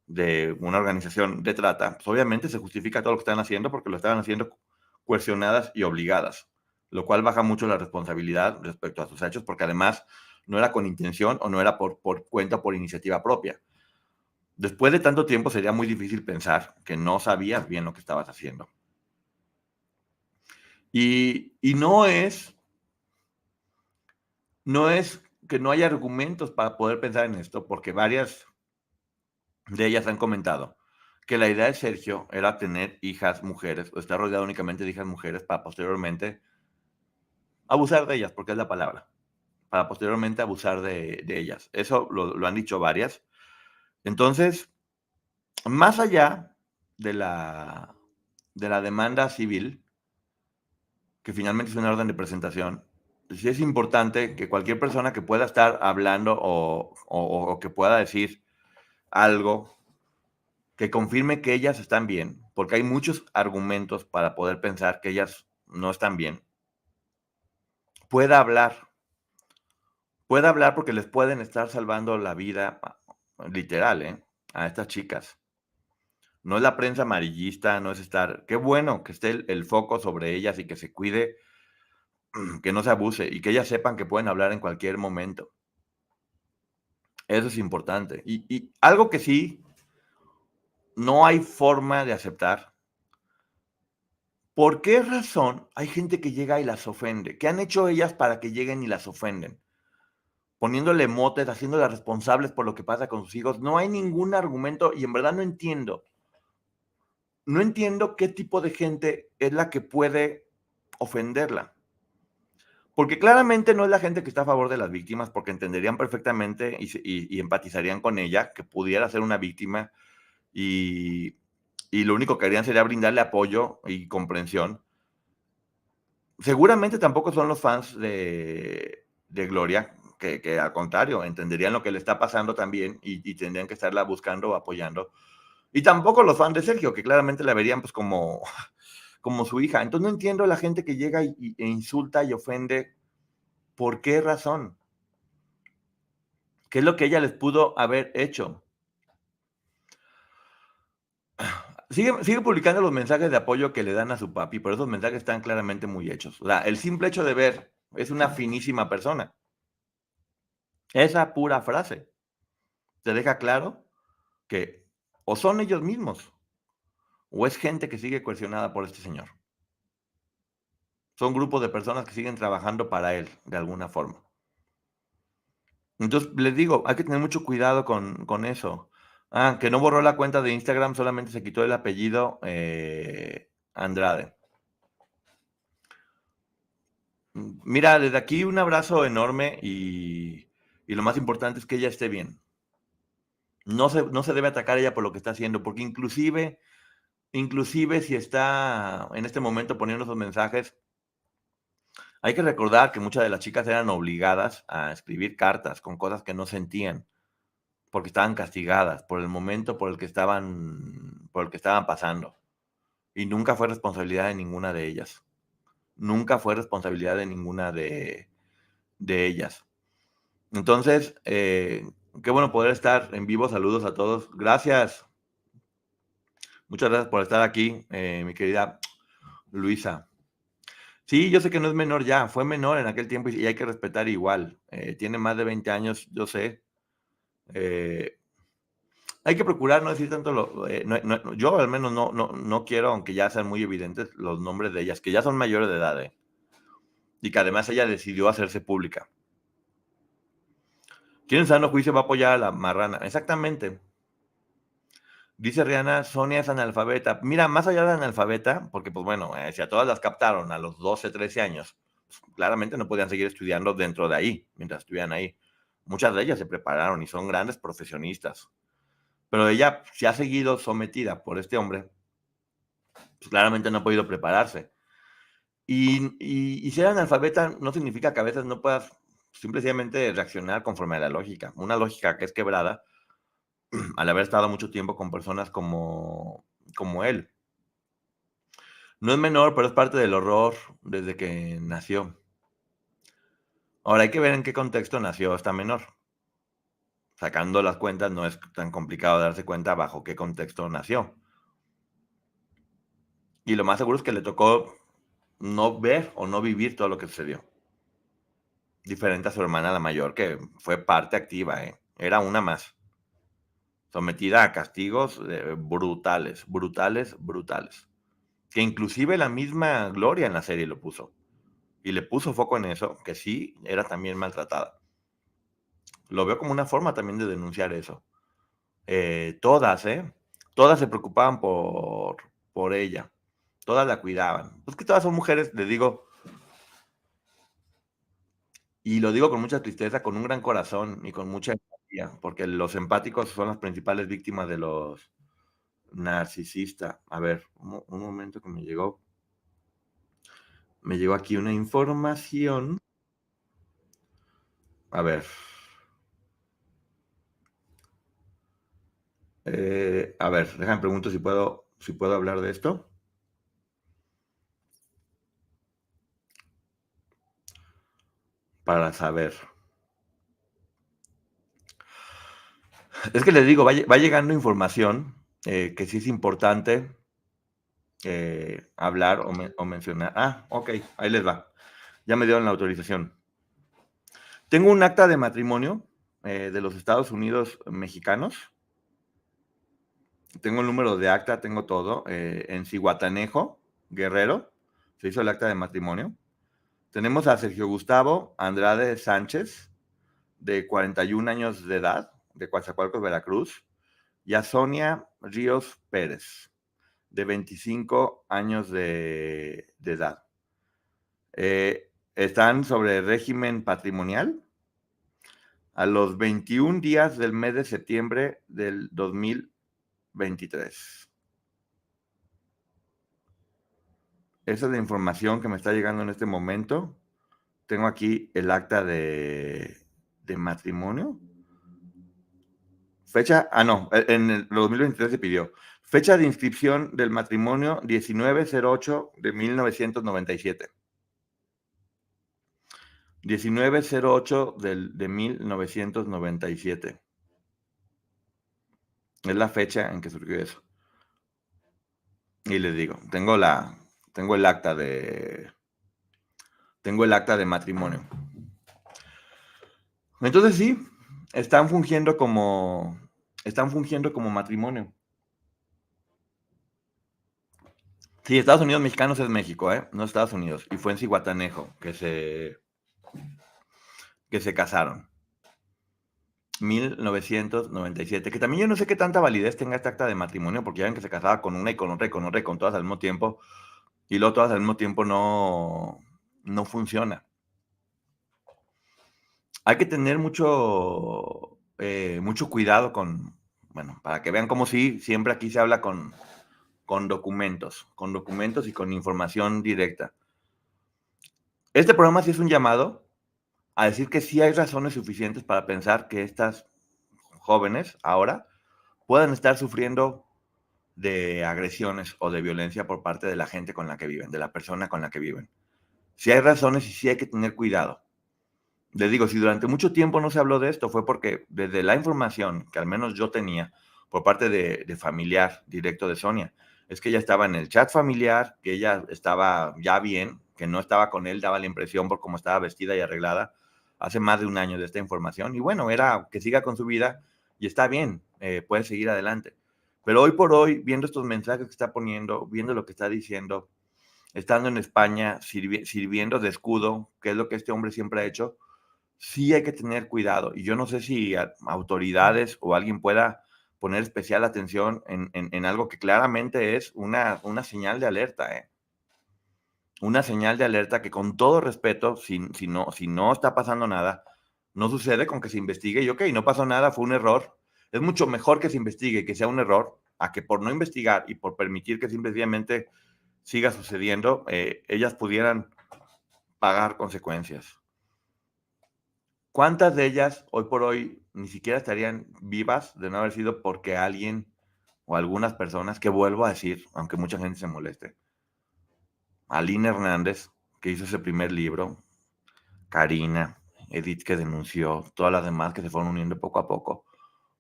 de una organización de trata, pues obviamente se justifica todo lo que están haciendo porque lo estaban haciendo coercionadas y obligadas, lo cual baja mucho la responsabilidad respecto a sus hechos, porque además no era con intención o no era por cuenta o por iniciativa propia. Después de tanto tiempo sería muy difícil pensar que no sabías bien lo que estabas haciendo. Y no es que no haya argumentos para poder pensar en esto, porque varias de ellas han comentado que la idea de Sergio era tener hijas mujeres, o estar rodeado únicamente de hijas mujeres para posteriormente abusar de ellas, porque es la palabra, para posteriormente abusar de ellas. Eso lo han dicho varias. Entonces, más allá de la demanda civil, que finalmente es una orden de presentación, sí es importante que cualquier persona que pueda estar hablando o que pueda decir algo que confirme que ellas están bien, porque hay muchos argumentos para poder pensar que ellas no están bien, pueda hablar. Pueda hablar porque les pueden estar salvando la vida, literal, a estas chicas. No es la prensa amarillista, no es estar. Qué bueno que esté el foco sobre ellas y que se cuide, que no se abuse y que ellas sepan que pueden hablar en cualquier momento. Eso es importante. Y algo que sí no hay forma de aceptar. ¿Por qué razón hay gente que llega y las ofende? ¿Qué han hecho ellas para que lleguen y las ofenden? Poniéndole motes, haciéndolas responsables por lo que pasa con sus hijos. No hay ningún argumento y en verdad no entiendo. No entiendo qué tipo de gente es la que puede ofenderla. Porque claramente no es la gente que está a favor de las víctimas, porque entenderían perfectamente y empatizarían con ella, que pudiera ser una víctima y lo único que harían sería brindarle apoyo y comprensión. Seguramente tampoco son los fans de Gloria, que al contrario, entenderían lo que le está pasando también y tendrían que estarla buscando o apoyando. Y tampoco los fans de Sergio, que claramente la verían pues como su hija. Entonces no entiendo la gente que llega e insulta y ofende. ¿Por qué razón? ¿Qué es lo que ella les pudo haber hecho? Sigue publicando los mensajes de apoyo que le dan a su papi, pero esos mensajes están claramente muy hechos. O sea, el simple hecho de ver, es una finísima persona. Esa pura frase te deja claro que o son ellos mismos o es gente que sigue coercionada por este señor. Son grupos de personas que siguen trabajando para él, de alguna forma. Entonces, les digo, hay que tener mucho cuidado con eso. Que no borró la cuenta de Instagram, solamente se quitó el apellido Andrade. Mira, desde aquí un abrazo enorme y lo más importante es que ella esté bien. No se debe atacar a ella por lo que está haciendo, porque inclusive si está en este momento poniendo esos mensajes, hay que recordar que muchas de las chicas eran obligadas a escribir cartas con cosas que no sentían, porque estaban castigadas por el momento por el que estaban pasando. Y nunca fue responsabilidad de ninguna de ellas. Nunca fue responsabilidad de ninguna de ellas. Entonces, qué bueno poder estar en vivo. Saludos a todos. Gracias. Muchas gracias por estar aquí, mi querida Luisa. Sí, yo sé que no es menor ya, fue menor en aquel tiempo y hay que respetar igual. Tiene más de 20 años, yo sé. Hay que procurar no decir tanto yo al menos no quiero, aunque ya sean muy evidentes los nombres de ellas, que ya son mayores de edad, y que además ella decidió hacerse pública. ¿Quién en sano juicio va a apoyar a la marrana? Exactamente. Dice Rihanna, Sonia es analfabeta. Mira, más allá de analfabeta, porque pues bueno, si a todas las captaron a los 12, 13 años, pues, claramente no podían seguir estudiando dentro de ahí, mientras estuvieran ahí. Muchas de ellas se prepararon y son grandes profesionistas. Pero ella se ha seguido sometida por este hombre, pues claramente no ha podido prepararse. Y ser analfabeta no significa que a veces no puedas simplemente reaccionar conforme a la lógica. Una lógica que es quebrada al haber estado mucho tiempo con personas como él. No es menor, pero es parte del horror desde que nació. Ahora hay que ver en qué contexto nació esta menor. Sacando las cuentas, no es tan complicado darse cuenta bajo qué contexto nació. Y lo más seguro es que le tocó no ver o no vivir todo lo que sucedió. Diferente a su hermana la mayor, que fue parte activa, era una más. Sometida a castigos brutales, brutales, brutales. que inclusive la misma Gloria en la serie lo puso. Y le puso foco en eso, que sí era también maltratada. Lo veo como una forma también de denunciar eso. Todas se preocupaban por ella. Todas la cuidaban. Pues que todas son mujeres, les digo, y lo digo con mucha tristeza, con un gran corazón y con mucha empatía, porque los empáticos son las principales víctimas de los narcisistas. A ver, un momento que me llegó aquí una información. A ver. A ver, déjame pregunto si puedo hablar de esto. Para saber. Es que les digo, va llegando información que sí es importante hablar o mencionar. Ah, ok, ahí les va. Ya me dieron la autorización. Tengo un acta de matrimonio de los Estados Unidos mexicanos. Tengo el número de acta, tengo todo. En Zihuatanejo, Guerrero, se hizo el acta de matrimonio. Tenemos a Sergio Gustavo Andrade Sánchez, de 41 años de edad, de Coatzacoalcos, Veracruz, y a Sonia Ríos Pérez, de 25 años de edad. Están sobre régimen patrimonial. A los 21 días del mes de septiembre del 2023. Esa es la información que me está llegando en este momento. Tengo aquí el acta de matrimonio. Fecha, no, en el 2023 se pidió. Fecha de inscripción del matrimonio 1908 de 1997. 1908 de 1997. Es la fecha en que surgió eso. Y les digo, tengo el acta de matrimonio. Entonces sí, están fungiendo como matrimonio. Sí, Estados Unidos mexicanos es México, no Estados Unidos. Y fue en Zihuatanejo que se casaron. 1997, que también yo no sé qué tanta validez tenga este acta de matrimonio, porque ya ven que se casaba con una y con otra y con otra y con todas al mismo tiempo, y luego todas al mismo tiempo no funciona. Hay que tener mucho cuidado para que vean cómo sí, siempre aquí se habla con documentos y con información directa. Este programa sí es un llamado a decir que sí hay razones suficientes para pensar que estas jóvenes ahora puedan estar sufriendo de agresiones o de violencia por parte de la gente con la que viven, de la persona con la que viven. Sí hay razones y sí hay que tener cuidado. Les digo, si durante mucho tiempo no se habló de esto, fue porque desde la información que al menos yo tenía por parte de familiar directo de Sonia, es que ella estaba en el chat familiar, que ella estaba ya bien, que no estaba con él, daba la impresión por cómo estaba vestida y arreglada hace más de un año de esta información. Y bueno, era que siga con su vida y está bien, puede seguir adelante. Pero hoy por hoy, viendo estos mensajes que está poniendo, viendo lo que está diciendo, estando en España, sirviendo de escudo, que es lo que este hombre siempre ha hecho, sí hay que tener cuidado. Y yo no sé si autoridades o alguien pueda poner especial atención en algo que claramente es una señal de alerta, Una señal de alerta que, con todo respeto, si no está pasando nada, no sucede con que se investigue y ok, no pasó nada, fue un error. Es mucho mejor que se investigue y que sea un error a que por no investigar y por permitir que simplemente siga sucediendo, ellas pudieran pagar consecuencias. ¿Cuántas de ellas hoy por hoy ni siquiera estarían vivas de no haber sido porque alguien o algunas personas, que vuelvo a decir, aunque mucha gente se moleste, Aline Hernández, que hizo ese primer libro, Karina, Edith, que denunció, todas las demás que se fueron uniendo poco a poco,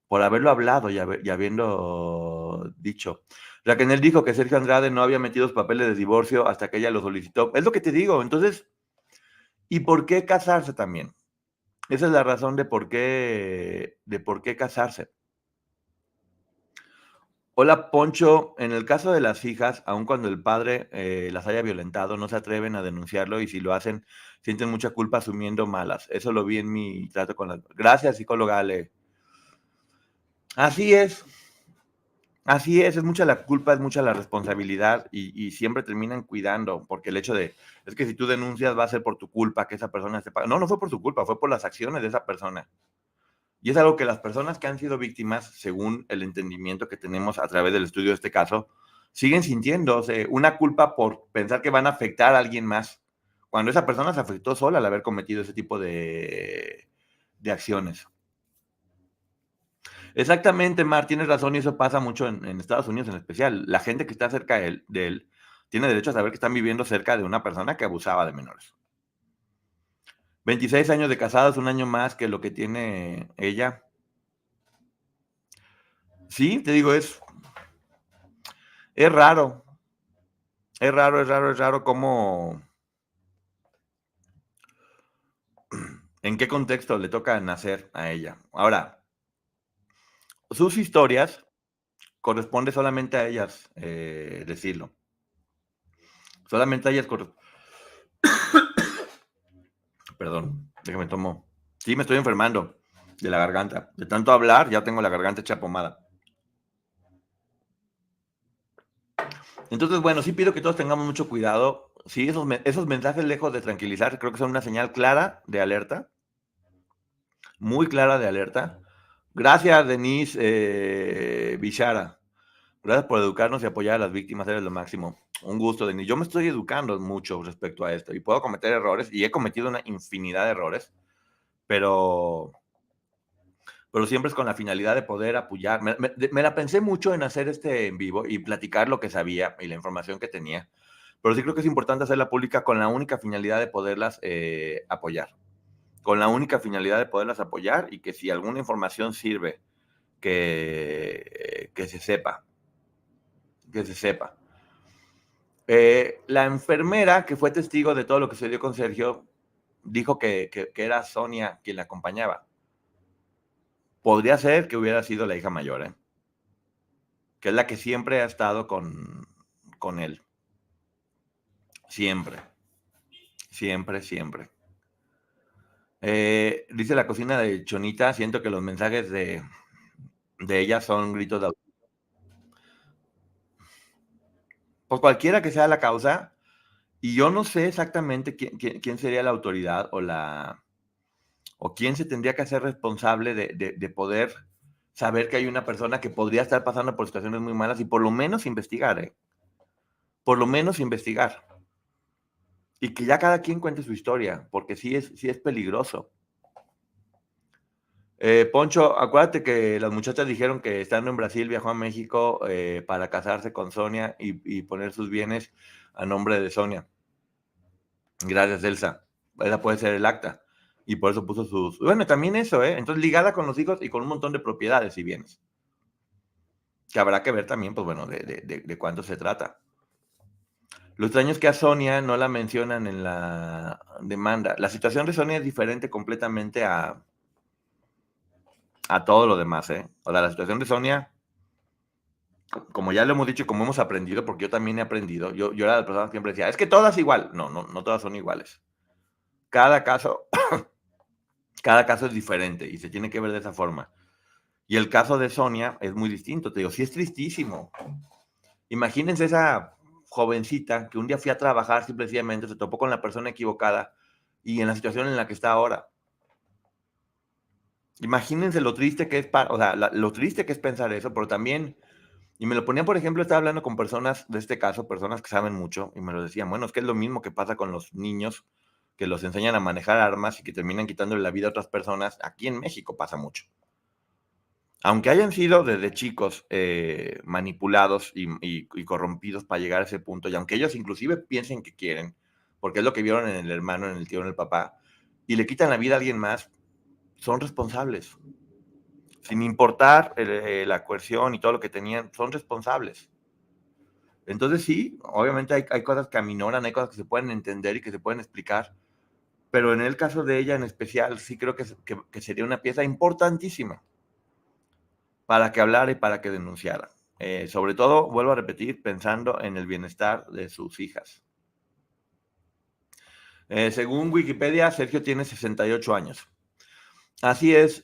por haberlo hablado y habiendo dicho. Raquel dijo que Sergio Andrade no había metido los papeles de divorcio hasta que ella lo solicitó. Es lo que te digo. Entonces, ¿y por qué casarse también? Esa es la razón de por qué casarse. Hola, Poncho. En el caso de las hijas, aun cuando el padre las haya violentado, no se atreven a denunciarlo y si lo hacen, sienten mucha culpa asumiendo malas. Eso lo vi en mi trato con las... Gracias, psicóloga Ale. Así es mucha la culpa, es mucha la responsabilidad y siempre terminan cuidando, porque el hecho de, es que si tú denuncias va a ser por tu culpa que esa persona se paga. No, no fue por su culpa, fue por las acciones de esa persona. Y es algo que las personas que han sido víctimas, según el entendimiento que tenemos a través del estudio de este caso, siguen sintiéndose una culpa por pensar que van a afectar a alguien más, cuando esa persona se afectó sola al haber cometido ese tipo de acciones. Exactamente, Mar, tienes razón y eso pasa mucho en Estados Unidos en especial. La gente que está cerca de él tiene derecho a saber que están viviendo cerca de una persona que abusaba de menores. 26 años de casados, un año más que lo que tiene ella. Sí, te digo, es raro. Es raro cómo, en qué contexto le toca nacer a ella. Ahora, sus historias corresponde solamente a ellas decirlo. Solamente a ellas Perdón, déjame tomo. Sí, me estoy enfermando de la garganta. De tanto hablar, ya tengo la garganta hecha pomada. Entonces, bueno, sí pido que todos tengamos mucho cuidado. Sí, esos mensajes, lejos de tranquilizar, creo que son una señal clara de alerta, muy clara de alerta. Gracias, Denise Bichara. Gracias por educarnos y apoyar a las víctimas, eres lo máximo. Un gusto, Denise. Yo me estoy educando mucho respecto a esto y puedo cometer errores y he cometido una infinidad de errores, pero siempre es con la finalidad de poder apoyar. Me la pensé mucho en hacer este en vivo y platicar lo que sabía y la información que tenía, pero sí creo que es importante hacerla pública con la única finalidad de poderlas apoyar. Con la única finalidad de poderlas apoyar y que si alguna información sirve, que se sepa. Que se sepa. La enfermera que fue testigo de todo lo que se dio con Sergio dijo que era Sonia quien la acompañaba. Podría ser que hubiera sido la hija mayor, ¿eh? Que es la que siempre ha estado con él. Siempre, siempre, siempre. Dice la cocina de Chonita, siento que los mensajes de ella son gritos de... Por cualquiera que sea la causa, y yo no sé exactamente quién sería la autoridad o quién se tendría que hacer responsable de poder saber que hay una persona que podría estar pasando por situaciones muy malas y por lo menos investigar, ¿eh? Por lo menos investigar. Y que ya cada quien cuente su historia, porque sí es peligroso. Poncho, acuérdate que las muchachas dijeron que estando en Brasil viajó a México para casarse con Sonia y poner sus bienes a nombre de Sonia. Gracias, Elsa. Esa puede ser el acta. Y por eso puso sus... Bueno, también eso, ¿eh? Entonces ligada con los hijos y con un montón de propiedades y bienes. Que habrá que ver también, pues bueno, de cuánto se trata. Lo extraño es que a Sonia no la mencionan en la demanda. La situación de Sonia es diferente completamente a todo lo demás, ¿eh? O sea, la situación de Sonia, como ya lo hemos dicho y como hemos aprendido, porque yo también he aprendido, yo era la persona que siempre decía, es que todas igual. No, no todas son iguales. Cada caso, cada caso es diferente y se tiene que ver de esa forma. Y el caso de Sonia es muy distinto, te digo, sí es tristísimo. Imagínense esa jovencita que un día fui a trabajar simplemente, se topó con la persona equivocada y en la situación en la que está ahora. Imagínense lo triste que es, o sea, lo triste que es pensar eso, pero también, y me lo ponía, por ejemplo, estaba hablando con personas de este caso, personas que saben mucho, y me lo decían, bueno, es que es lo mismo que pasa con los niños que los enseñan a manejar armas y que terminan quitándole la vida a otras personas. Aquí en México pasa mucho. Aunque hayan sido desde chicos manipulados y corrompidos para llegar a ese punto, y aunque ellos inclusive piensen que quieren, porque es lo que vieron en el hermano, en el tío, en el papá, y le quitan la vida a alguien más, son responsables. Sin importar la coerción y todo lo que tenían, son responsables. Entonces sí, obviamente hay cosas que aminoran, hay cosas que se pueden entender y que se pueden explicar, pero en el caso de ella en especial, sí creo que sería una pieza importantísima para que hablara y para que denunciara. Sobre todo, vuelvo a repetir, pensando en el bienestar de sus hijas. Según Wikipedia, Sergio tiene 68 años. Así es.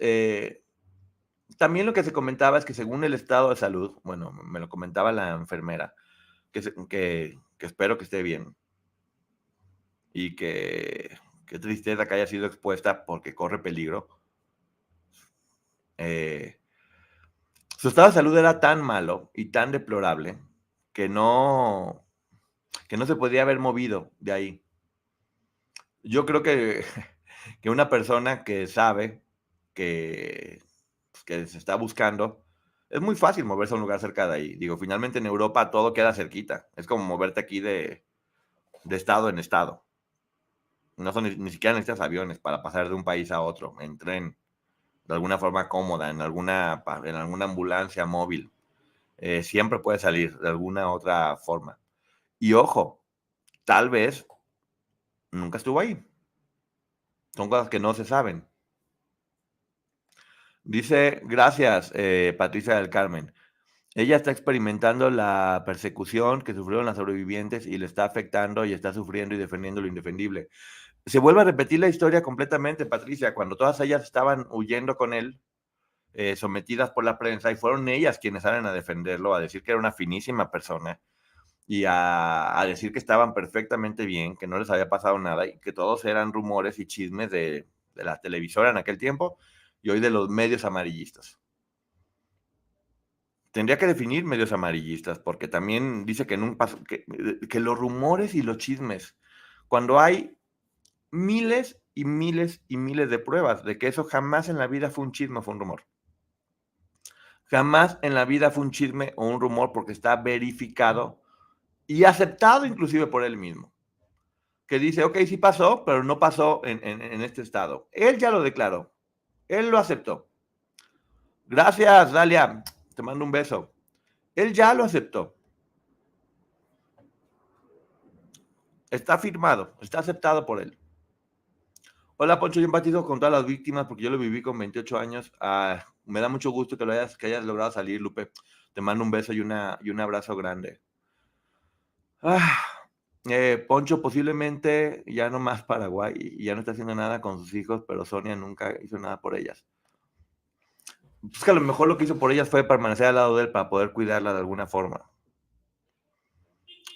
También lo que se comentaba es que según el estado de salud, bueno, me lo comentaba la enfermera, que espero que esté bien y que qué tristeza que haya sido expuesta porque corre peligro. Su estado de salud era tan malo y tan deplorable que no se podía haber movido de ahí. Yo creo que, que una persona que sabe que, pues, que se está buscando, es muy fácil moverse a un lugar cerca de ahí. Digo, finalmente en Europa todo queda cerquita. Es como moverte aquí de estado en estado. No son ni siquiera necesitas aviones para pasar de un país a otro en tren, de alguna forma cómoda, en alguna ambulancia móvil. Siempre puede salir de alguna otra forma. Y ojo, tal vez nunca estuvo ahí. Son cosas que no se saben. Dice, gracias, Patricia del Carmen. Ella está experimentando la persecución que sufrieron las sobrevivientes y le está afectando y está sufriendo y defendiendo lo indefendible. Se vuelve a repetir la historia completamente, Patricia, cuando todas ellas estaban huyendo con él, sometidas por la prensa, y fueron ellas quienes salen a defenderlo, a decir que era una finísima persona y a decir que estaban perfectamente bien, que no les había pasado nada y que todos eran rumores y chismes de la televisora en aquel tiempo y hoy de los medios amarillistas. Tendría que definir medios amarillistas, porque también dice que que los rumores y los chismes, cuando hay miles y miles y miles de pruebas de que eso jamás en la vida fue un chisme o fue un rumor. Jamás en la vida fue un chisme o un rumor porque está verificado y aceptado inclusive por él mismo. Que dice, ok, sí pasó, pero no pasó en este estado. Él ya lo declaró. Él lo aceptó. Gracias, Dalia. Te mando un beso. Él ya lo aceptó. Está firmado, está aceptado por él. Hola, Poncho, yo empatizo con todas las víctimas porque yo lo viví con 28 años. Me da mucho gusto que hayas logrado salir, Lupe. Te mando un beso y un abrazo grande. Poncho posiblemente ya no más Paraguay y ya no está haciendo nada con sus hijos, pero Sonia nunca hizo nada por ellas. Pues que a lo mejor lo que hizo por ellas fue permanecer al lado de él para poder cuidarla de alguna forma.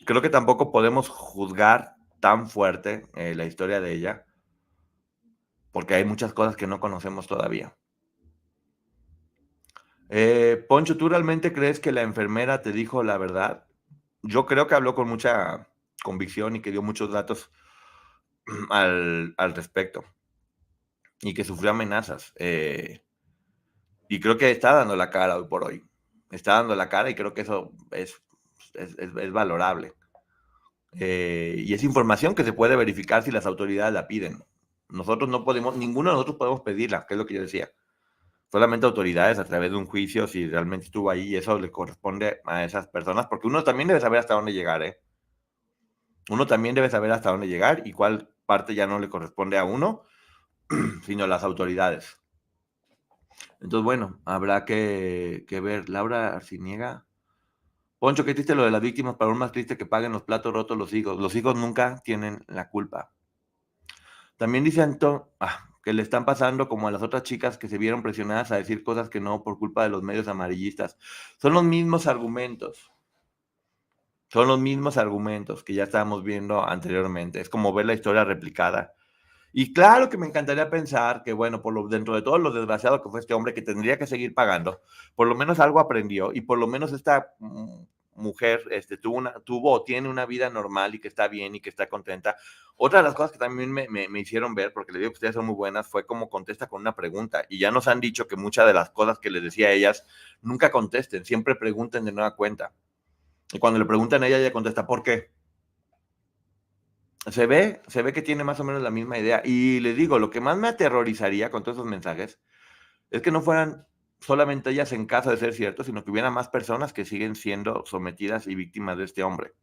Creo que tampoco podemos juzgar tan fuerte la historia de ella, porque hay muchas cosas que no conocemos todavía. Poncho, ¿tú realmente crees que la enfermera te dijo la verdad? Yo creo que habló con mucha convicción y que dio muchos datos al respecto y que sufrió amenazas. Y creo que está dando la cara hoy por hoy. Está dando la cara y creo que eso es valorable. Y es información que se puede verificar si las autoridades la piden. Nosotros no podemos, ninguno de nosotros podemos pedirla, que es lo que yo decía. Solamente autoridades a través de un juicio, si realmente estuvo ahí, y eso le corresponde a esas personas, porque uno también debe saber hasta dónde llegar, ¿eh? Uno también debe saber hasta dónde llegar y cuál parte ya no le corresponde a uno, sino a las autoridades. Entonces, bueno, habrá que ver. Laura Arciniega. Poncho, qué triste lo de las víctimas, para aún más triste que paguen los platos rotos los hijos. Los hijos nunca tienen la culpa. También dice Anton que le están pasando como a las otras chicas que se vieron presionadas a decir cosas que no por culpa de los medios amarillistas. Son los mismos argumentos. Son los mismos argumentos que ya estábamos viendo anteriormente. Es como ver la historia replicada. Y claro que me encantaría pensar que, bueno, dentro de todo lo desgraciado que fue este hombre, que tendría que seguir pagando, por lo menos algo aprendió y por lo menos esta mujer tiene una vida normal y que está bien y que está contenta. Otra de las cosas que también me hicieron ver, porque le digo que ustedes son muy buenas, fue cómo contesta con una pregunta. Y ya nos han dicho que muchas de las cosas que les decía a ellas, nunca contesten, siempre pregunten de nueva cuenta. Y cuando le preguntan a ella contesta, ¿por qué? Se ve que tiene más o menos la misma idea. Y le digo, lo que más me aterrorizaría con todos esos mensajes es que no fueran solamente ellas en caso de ser cierto, sino que hubiera más personas que siguen siendo sometidas y víctimas de este hombre.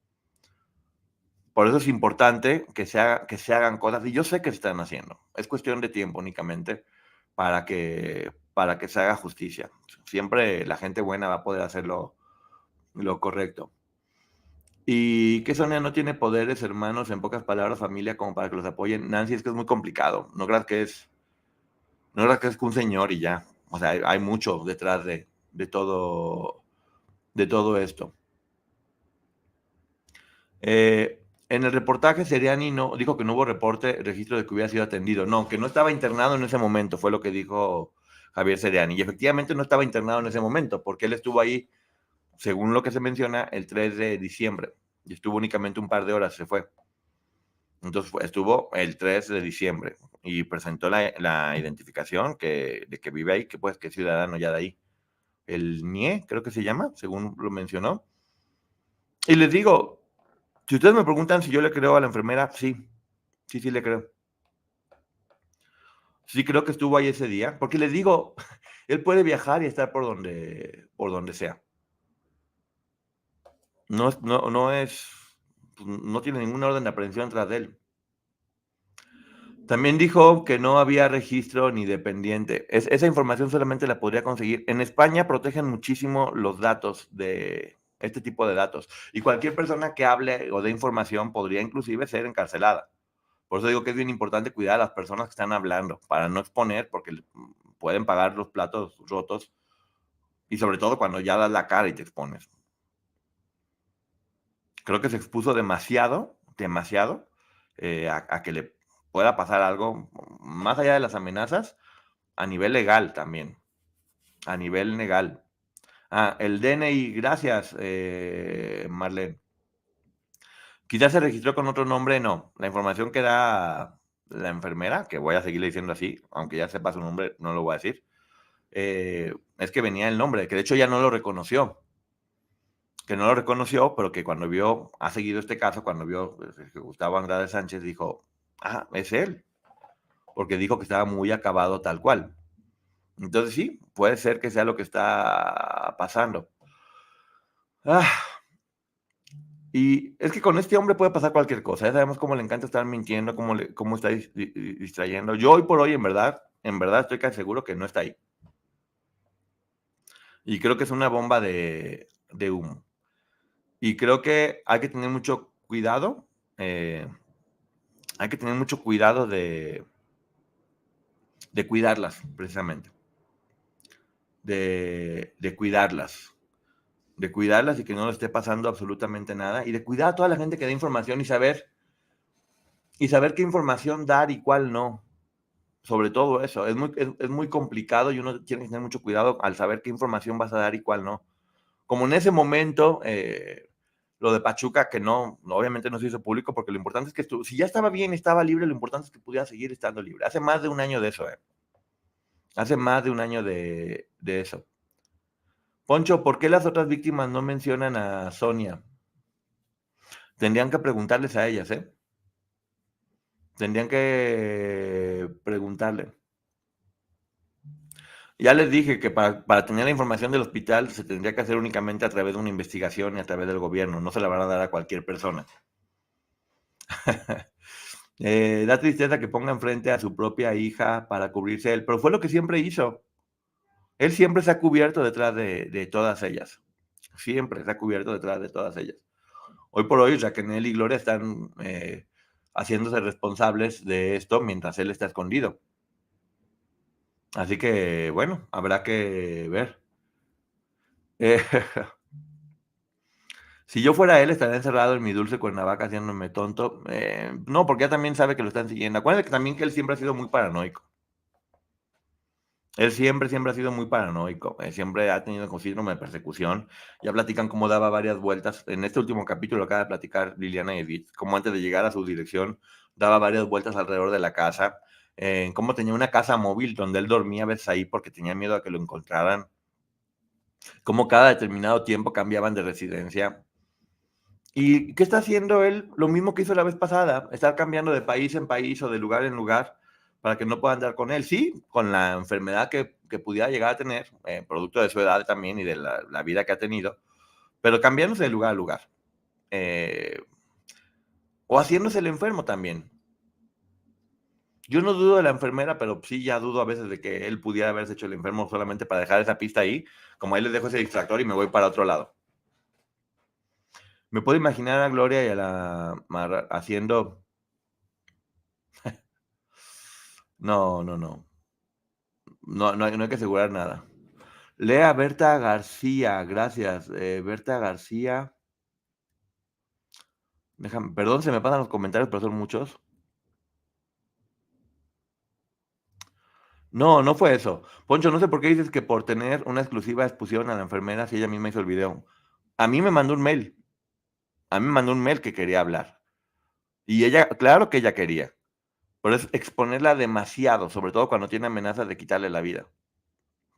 Por eso es importante que se hagan cosas, y yo sé que se están haciendo. Es cuestión de tiempo únicamente para que se haga justicia. Siempre la gente buena va a poder hacerlo lo correcto. Y que Sonia no tiene poderes, hermanos, en pocas palabras, familia, como para que los apoyen. Nancy, es que es muy complicado. No creas que es un señor y ya. O sea, hay mucho detrás de todo esto. En el reportaje, Seriani no, dijo que no hubo registro de que hubiera sido atendido. No, que no estaba internado en ese momento, fue lo que dijo Javier Seriani. Y efectivamente no estaba internado en ese momento, porque él estuvo ahí, según lo que se menciona, el 3 de diciembre. Y estuvo únicamente un par de horas, se fue. Entonces estuvo el 3 de diciembre y presentó la identificación de que vive ahí, que pues que es ciudadano ya de ahí. El NIE, creo que se llama, según lo mencionó. Y les digo, si ustedes me preguntan si yo le creo a la enfermera, sí le creo. Sí creo que estuvo ahí ese día, porque les digo, él puede viajar y estar por donde sea. No tiene ninguna orden de aprehensión tras de él. También dijo que no había registro ni dependiente. Esa información solamente la podría conseguir. En España protegen muchísimo los datos de este tipo de datos. Y cualquier persona que hable o dé información podría inclusive ser encarcelada. Por eso digo que es bien importante cuidar a las personas que están hablando, para no exponer, porque pueden pagar los platos rotos. Y sobre todo cuando ya das la cara y te expones. Creo que se expuso demasiado a que le pueda pasar algo, más allá de las amenazas, a nivel legal también, a nivel legal. El DNI, gracias, Marlene. Quizás se registró con otro nombre, no. La información que da la enfermera, que voy a seguirle diciendo así, aunque ya sepa su nombre, no lo voy a decir, es que venía el nombre, que de hecho ya no lo reconoció. Pero que cuando ha seguido este caso, cuando vio que Gustavo Andrade Sánchez, dijo, es él, porque dijo que estaba muy acabado tal cual. Entonces sí, puede ser que sea lo que está pasando. Y es que con este hombre puede pasar cualquier cosa. Ya sabemos cómo le encanta estar mintiendo, cómo está distrayendo. Yo hoy por hoy, en verdad estoy casi seguro que no está ahí. Y creo que es una bomba de humo. Y creo que hay que tener mucho cuidado. Hay que tener mucho cuidado de cuidarlas, precisamente. De cuidarlas. De cuidarlas y que no le esté pasando absolutamente nada. Y de cuidar a toda la gente que da información y saber qué información dar y cuál no. Sobre todo eso. Es muy complicado y uno tiene que tener mucho cuidado al saber qué información vas a dar y cuál no. Como en ese momento, lo de Pachuca, que obviamente no se hizo público, porque lo importante es que si ya estaba bien, estaba libre, lo importante es que pudiera seguir estando libre. Hace más de un año de eso, Hace más de un año de eso. Poncho, ¿por qué las otras víctimas no mencionan a Sonia? Tendrían que preguntarles a ellas, Tendrían que preguntarle. Ya les dije que para tener la información del hospital se tendría que hacer únicamente a través de una investigación y a través del gobierno. No se la van a dar a cualquier persona. Da tristeza que ponga enfrente a su propia hija para cubrirse él, pero fue lo que siempre hizo. Él siempre se ha cubierto detrás de todas ellas. Siempre se ha cubierto detrás de todas ellas. Hoy por hoy, Raquel y Gloria están haciéndose responsables de esto mientras él está escondido. Así que, bueno, habrá que ver. Si yo fuera él, estaría encerrado en mi dulce Cuernavaca haciéndome tonto. No, porque ya también sabe que lo están siguiendo. Acuérdense que también que él siempre ha sido muy paranoico. Él siempre ha sido muy paranoico. Siempre ha tenido con síndrome de persecución. Ya platican cómo daba varias vueltas. En este último capítulo acaba de platicar Liliana Edith, cómo antes de llegar a su dirección daba varias vueltas alrededor de la casa. Cómo tenía una casa móvil donde él dormía a veces ahí porque tenía miedo a que lo encontraran. Cómo cada determinado tiempo cambiaban de residencia. ¿Y qué está haciendo él? Lo mismo que hizo la vez pasada, estar cambiando de país en país o de lugar en lugar para que no puedan dar con él. Sí, con la enfermedad que pudiera llegar a tener, producto de su edad también y de la vida que ha tenido, pero cambiándose de lugar a lugar. O haciéndose el enfermo también. Yo no dudo de la enfermera, pero sí ya dudo a veces de que él pudiera haberse hecho el enfermo solamente para dejar esa pista ahí, como ahí les dejo ese distractor y me voy para otro lado. Me puedo imaginar a Gloria y a la haciendo. No, no, no. No hay que asegurar nada. Lea Berta García, gracias. Berta García. Déjame, perdón, se me pasan los comentarios, pero son muchos. No, no fue eso. Poncho, no sé por qué dices que por tener una exclusiva expusieron a la enfermera si ella misma hizo el video. A mí me mandó un mail. A mí me mandó un mail que quería hablar. Y ella, claro que ella quería. Pero es exponerla demasiado, sobre todo cuando tiene amenazas de quitarle la vida.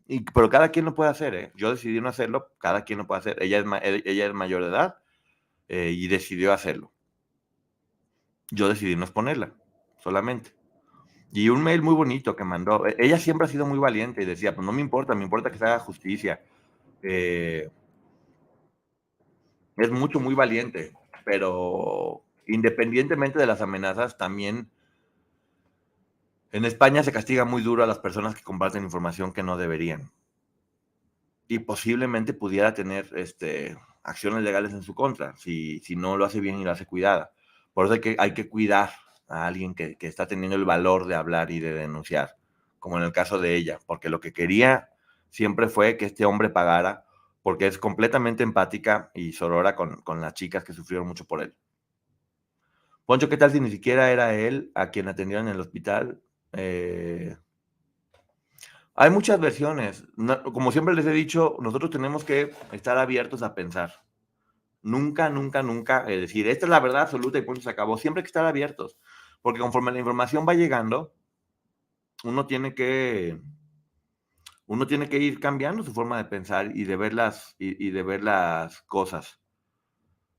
Pero cada quien lo puede hacer, ¿eh? Yo decidí no hacerlo, cada quien lo puede hacer. Ella es mayor de edad y decidió hacerlo. Yo decidí no exponerla, solamente. Y un mail muy bonito que mandó. Ella siempre ha sido muy valiente y decía, pues no me importa que se haga justicia. Es muy valiente, pero independientemente de las amenazas, también en España se castiga muy duro a las personas que comparten información que no deberían. Y posiblemente pudiera tener acciones legales en su contra, si no lo hace bien y lo hace cuidada. Por eso hay que cuidar a alguien que está teniendo el valor de hablar y de denunciar, como en el caso de ella, porque lo que quería siempre fue que este hombre pagara, porque es completamente empática y sorora con las chicas que sufrieron mucho por él. Poncho, ¿qué tal si ni siquiera era él a quien atendieron en el hospital? Hay muchas versiones. Como siempre les he dicho, nosotros tenemos que estar abiertos a pensar. Nunca, nunca, nunca decir, esta es la verdad absoluta y punto, se acabó. Siempre hay que estar abiertos. Porque conforme la información va llegando, uno tiene que ir cambiando su forma de pensar y de ver las cosas.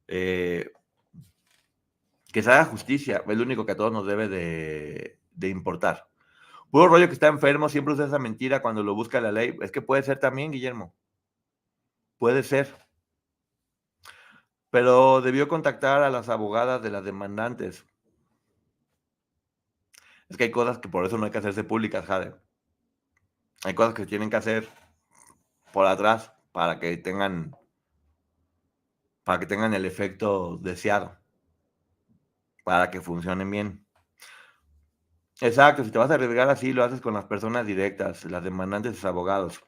Que se haga justicia, es lo único que a todos nos debe de importar. Puro rollo que está enfermo, siempre usa esa mentira cuando lo busca la ley. Es que puede ser también, Guillermo. Puede ser. Pero debió contactar a las abogadas de las demandantes. Es que hay cosas que por eso no hay que hacerse públicas, Jade. Hay cosas que tienen que hacer por atrás para que tengan el efecto deseado, para que funcionen bien. Exacto, si te vas a arriesgar así, lo haces con las personas directas, las demandantes, sus abogados.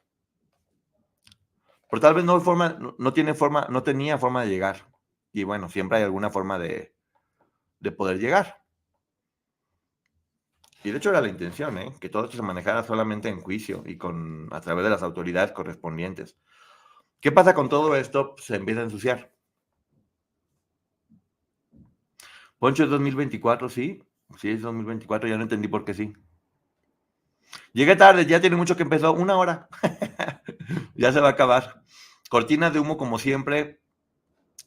Pero tal vez no tenía forma de llegar. Y bueno, siempre hay alguna forma de poder llegar. Y de hecho era la intención, que todo esto se manejara solamente en juicio y a través de las autoridades correspondientes. ¿Qué pasa con todo esto? Pues, se empieza a ensuciar. Poncho, es 2024, ¿sí? Sí, es 2024, ya no entendí por qué sí. Llegué tarde, ya tiene mucho que empezó, 1 hora. Ya se va a acabar. Cortinas de humo como siempre.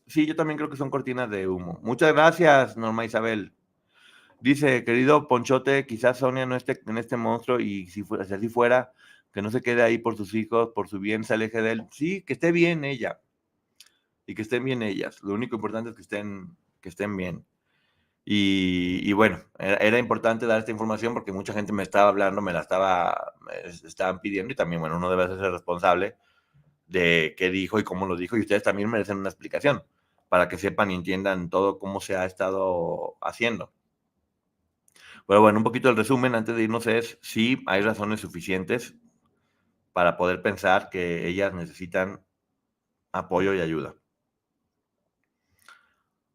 Sí, yo también creo que son cortinas de humo. Muchas gracias, Norma Isabel. Dice, querido Ponchote, quizás Sonia no esté en este monstruo y si así fuera, que no se quede ahí por sus hijos, por su bien, se aleje de él. Sí, que esté bien ella y que estén bien ellas. Lo único importante es que estén bien. Y bueno, era importante dar esta información porque mucha gente me estaba hablando, me estaban pidiendo y también, bueno, uno debe ser responsable de qué dijo y cómo lo dijo y ustedes también merecen una explicación para que sepan y entiendan todo cómo se ha estado haciendo. Pero bueno, un poquito el resumen antes de irnos es, sí, hay razones suficientes para poder pensar que ellas necesitan apoyo y ayuda.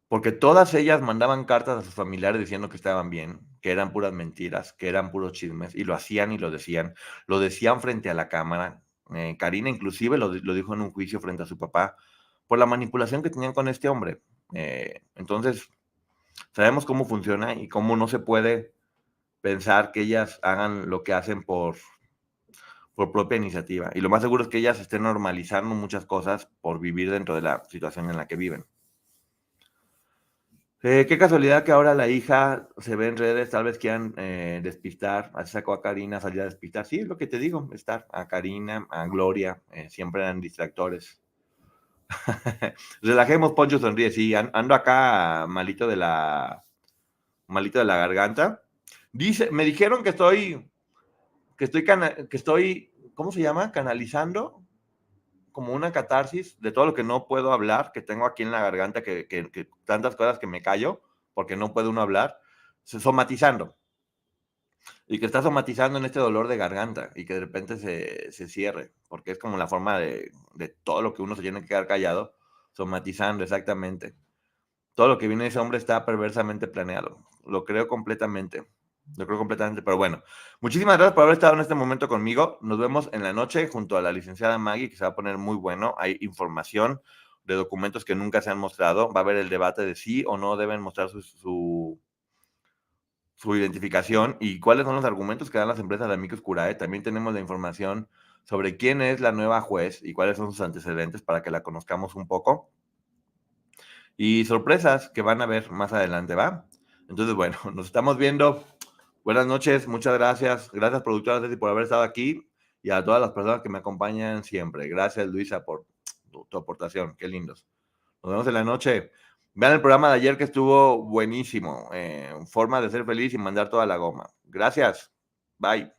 Porque todas ellas mandaban cartas a sus familiares diciendo que estaban bien, que eran puras mentiras, que eran puros chismes, y lo hacían y lo decían frente a la cámara. Karina inclusive lo dijo en un juicio frente a su papá, por la manipulación que tenían con este hombre. Entonces, sabemos cómo funciona y cómo no se puede pensar que ellas hagan lo que hacen por propia iniciativa. Y lo más seguro es que ellas estén normalizando muchas cosas por vivir dentro de la situación en la que viven. Qué casualidad que ahora la hija se ve en redes, tal vez quieran despistar, así sacó a Karina, salió a despistar. Sí, es lo que te digo, a Karina, a Gloria, siempre eran distractores. Relajemos, Poncho sonríe, sí, ando acá malito de la garganta. Me dijeron que estoy, ¿cómo se llama? Canalizando. como una catarsis de todo lo que no puedo hablar, que tengo aquí en la garganta, que tantas cosas que me callo, porque no puede uno hablar, somatizando. Y que está somatizando en este dolor de garganta y que de repente se cierre, porque es como la forma de todo lo que uno se tiene que quedar callado, somatizando exactamente. Todo lo que viene de ese hombre está perversamente planeado. Lo creo completamente. Lo creo completamente, pero bueno. Muchísimas gracias por haber estado en este momento conmigo. Nos vemos en la noche junto a la licenciada Maggie, que se va a poner muy bueno. Hay información de documentos que nunca se han mostrado. Va a haber el debate de sí o no deben mostrar su identificación y cuáles son los argumentos que dan las empresas de Amicus Curiae. También tenemos la información sobre quién es la nueva juez y cuáles son sus antecedentes para que la conozcamos un poco. Y sorpresas que van a ver más adelante, ¿va? Entonces, bueno, nos estamos viendo. Buenas noches, muchas gracias. Gracias, productora Ceci, por haber estado aquí y a todas las personas que me acompañan siempre. Gracias, Luisa, por tu aportación. Qué lindos. Nos vemos en la noche. Vean el programa de ayer que estuvo buenísimo. Forma de ser feliz y mandar toda la goma. Gracias. Bye.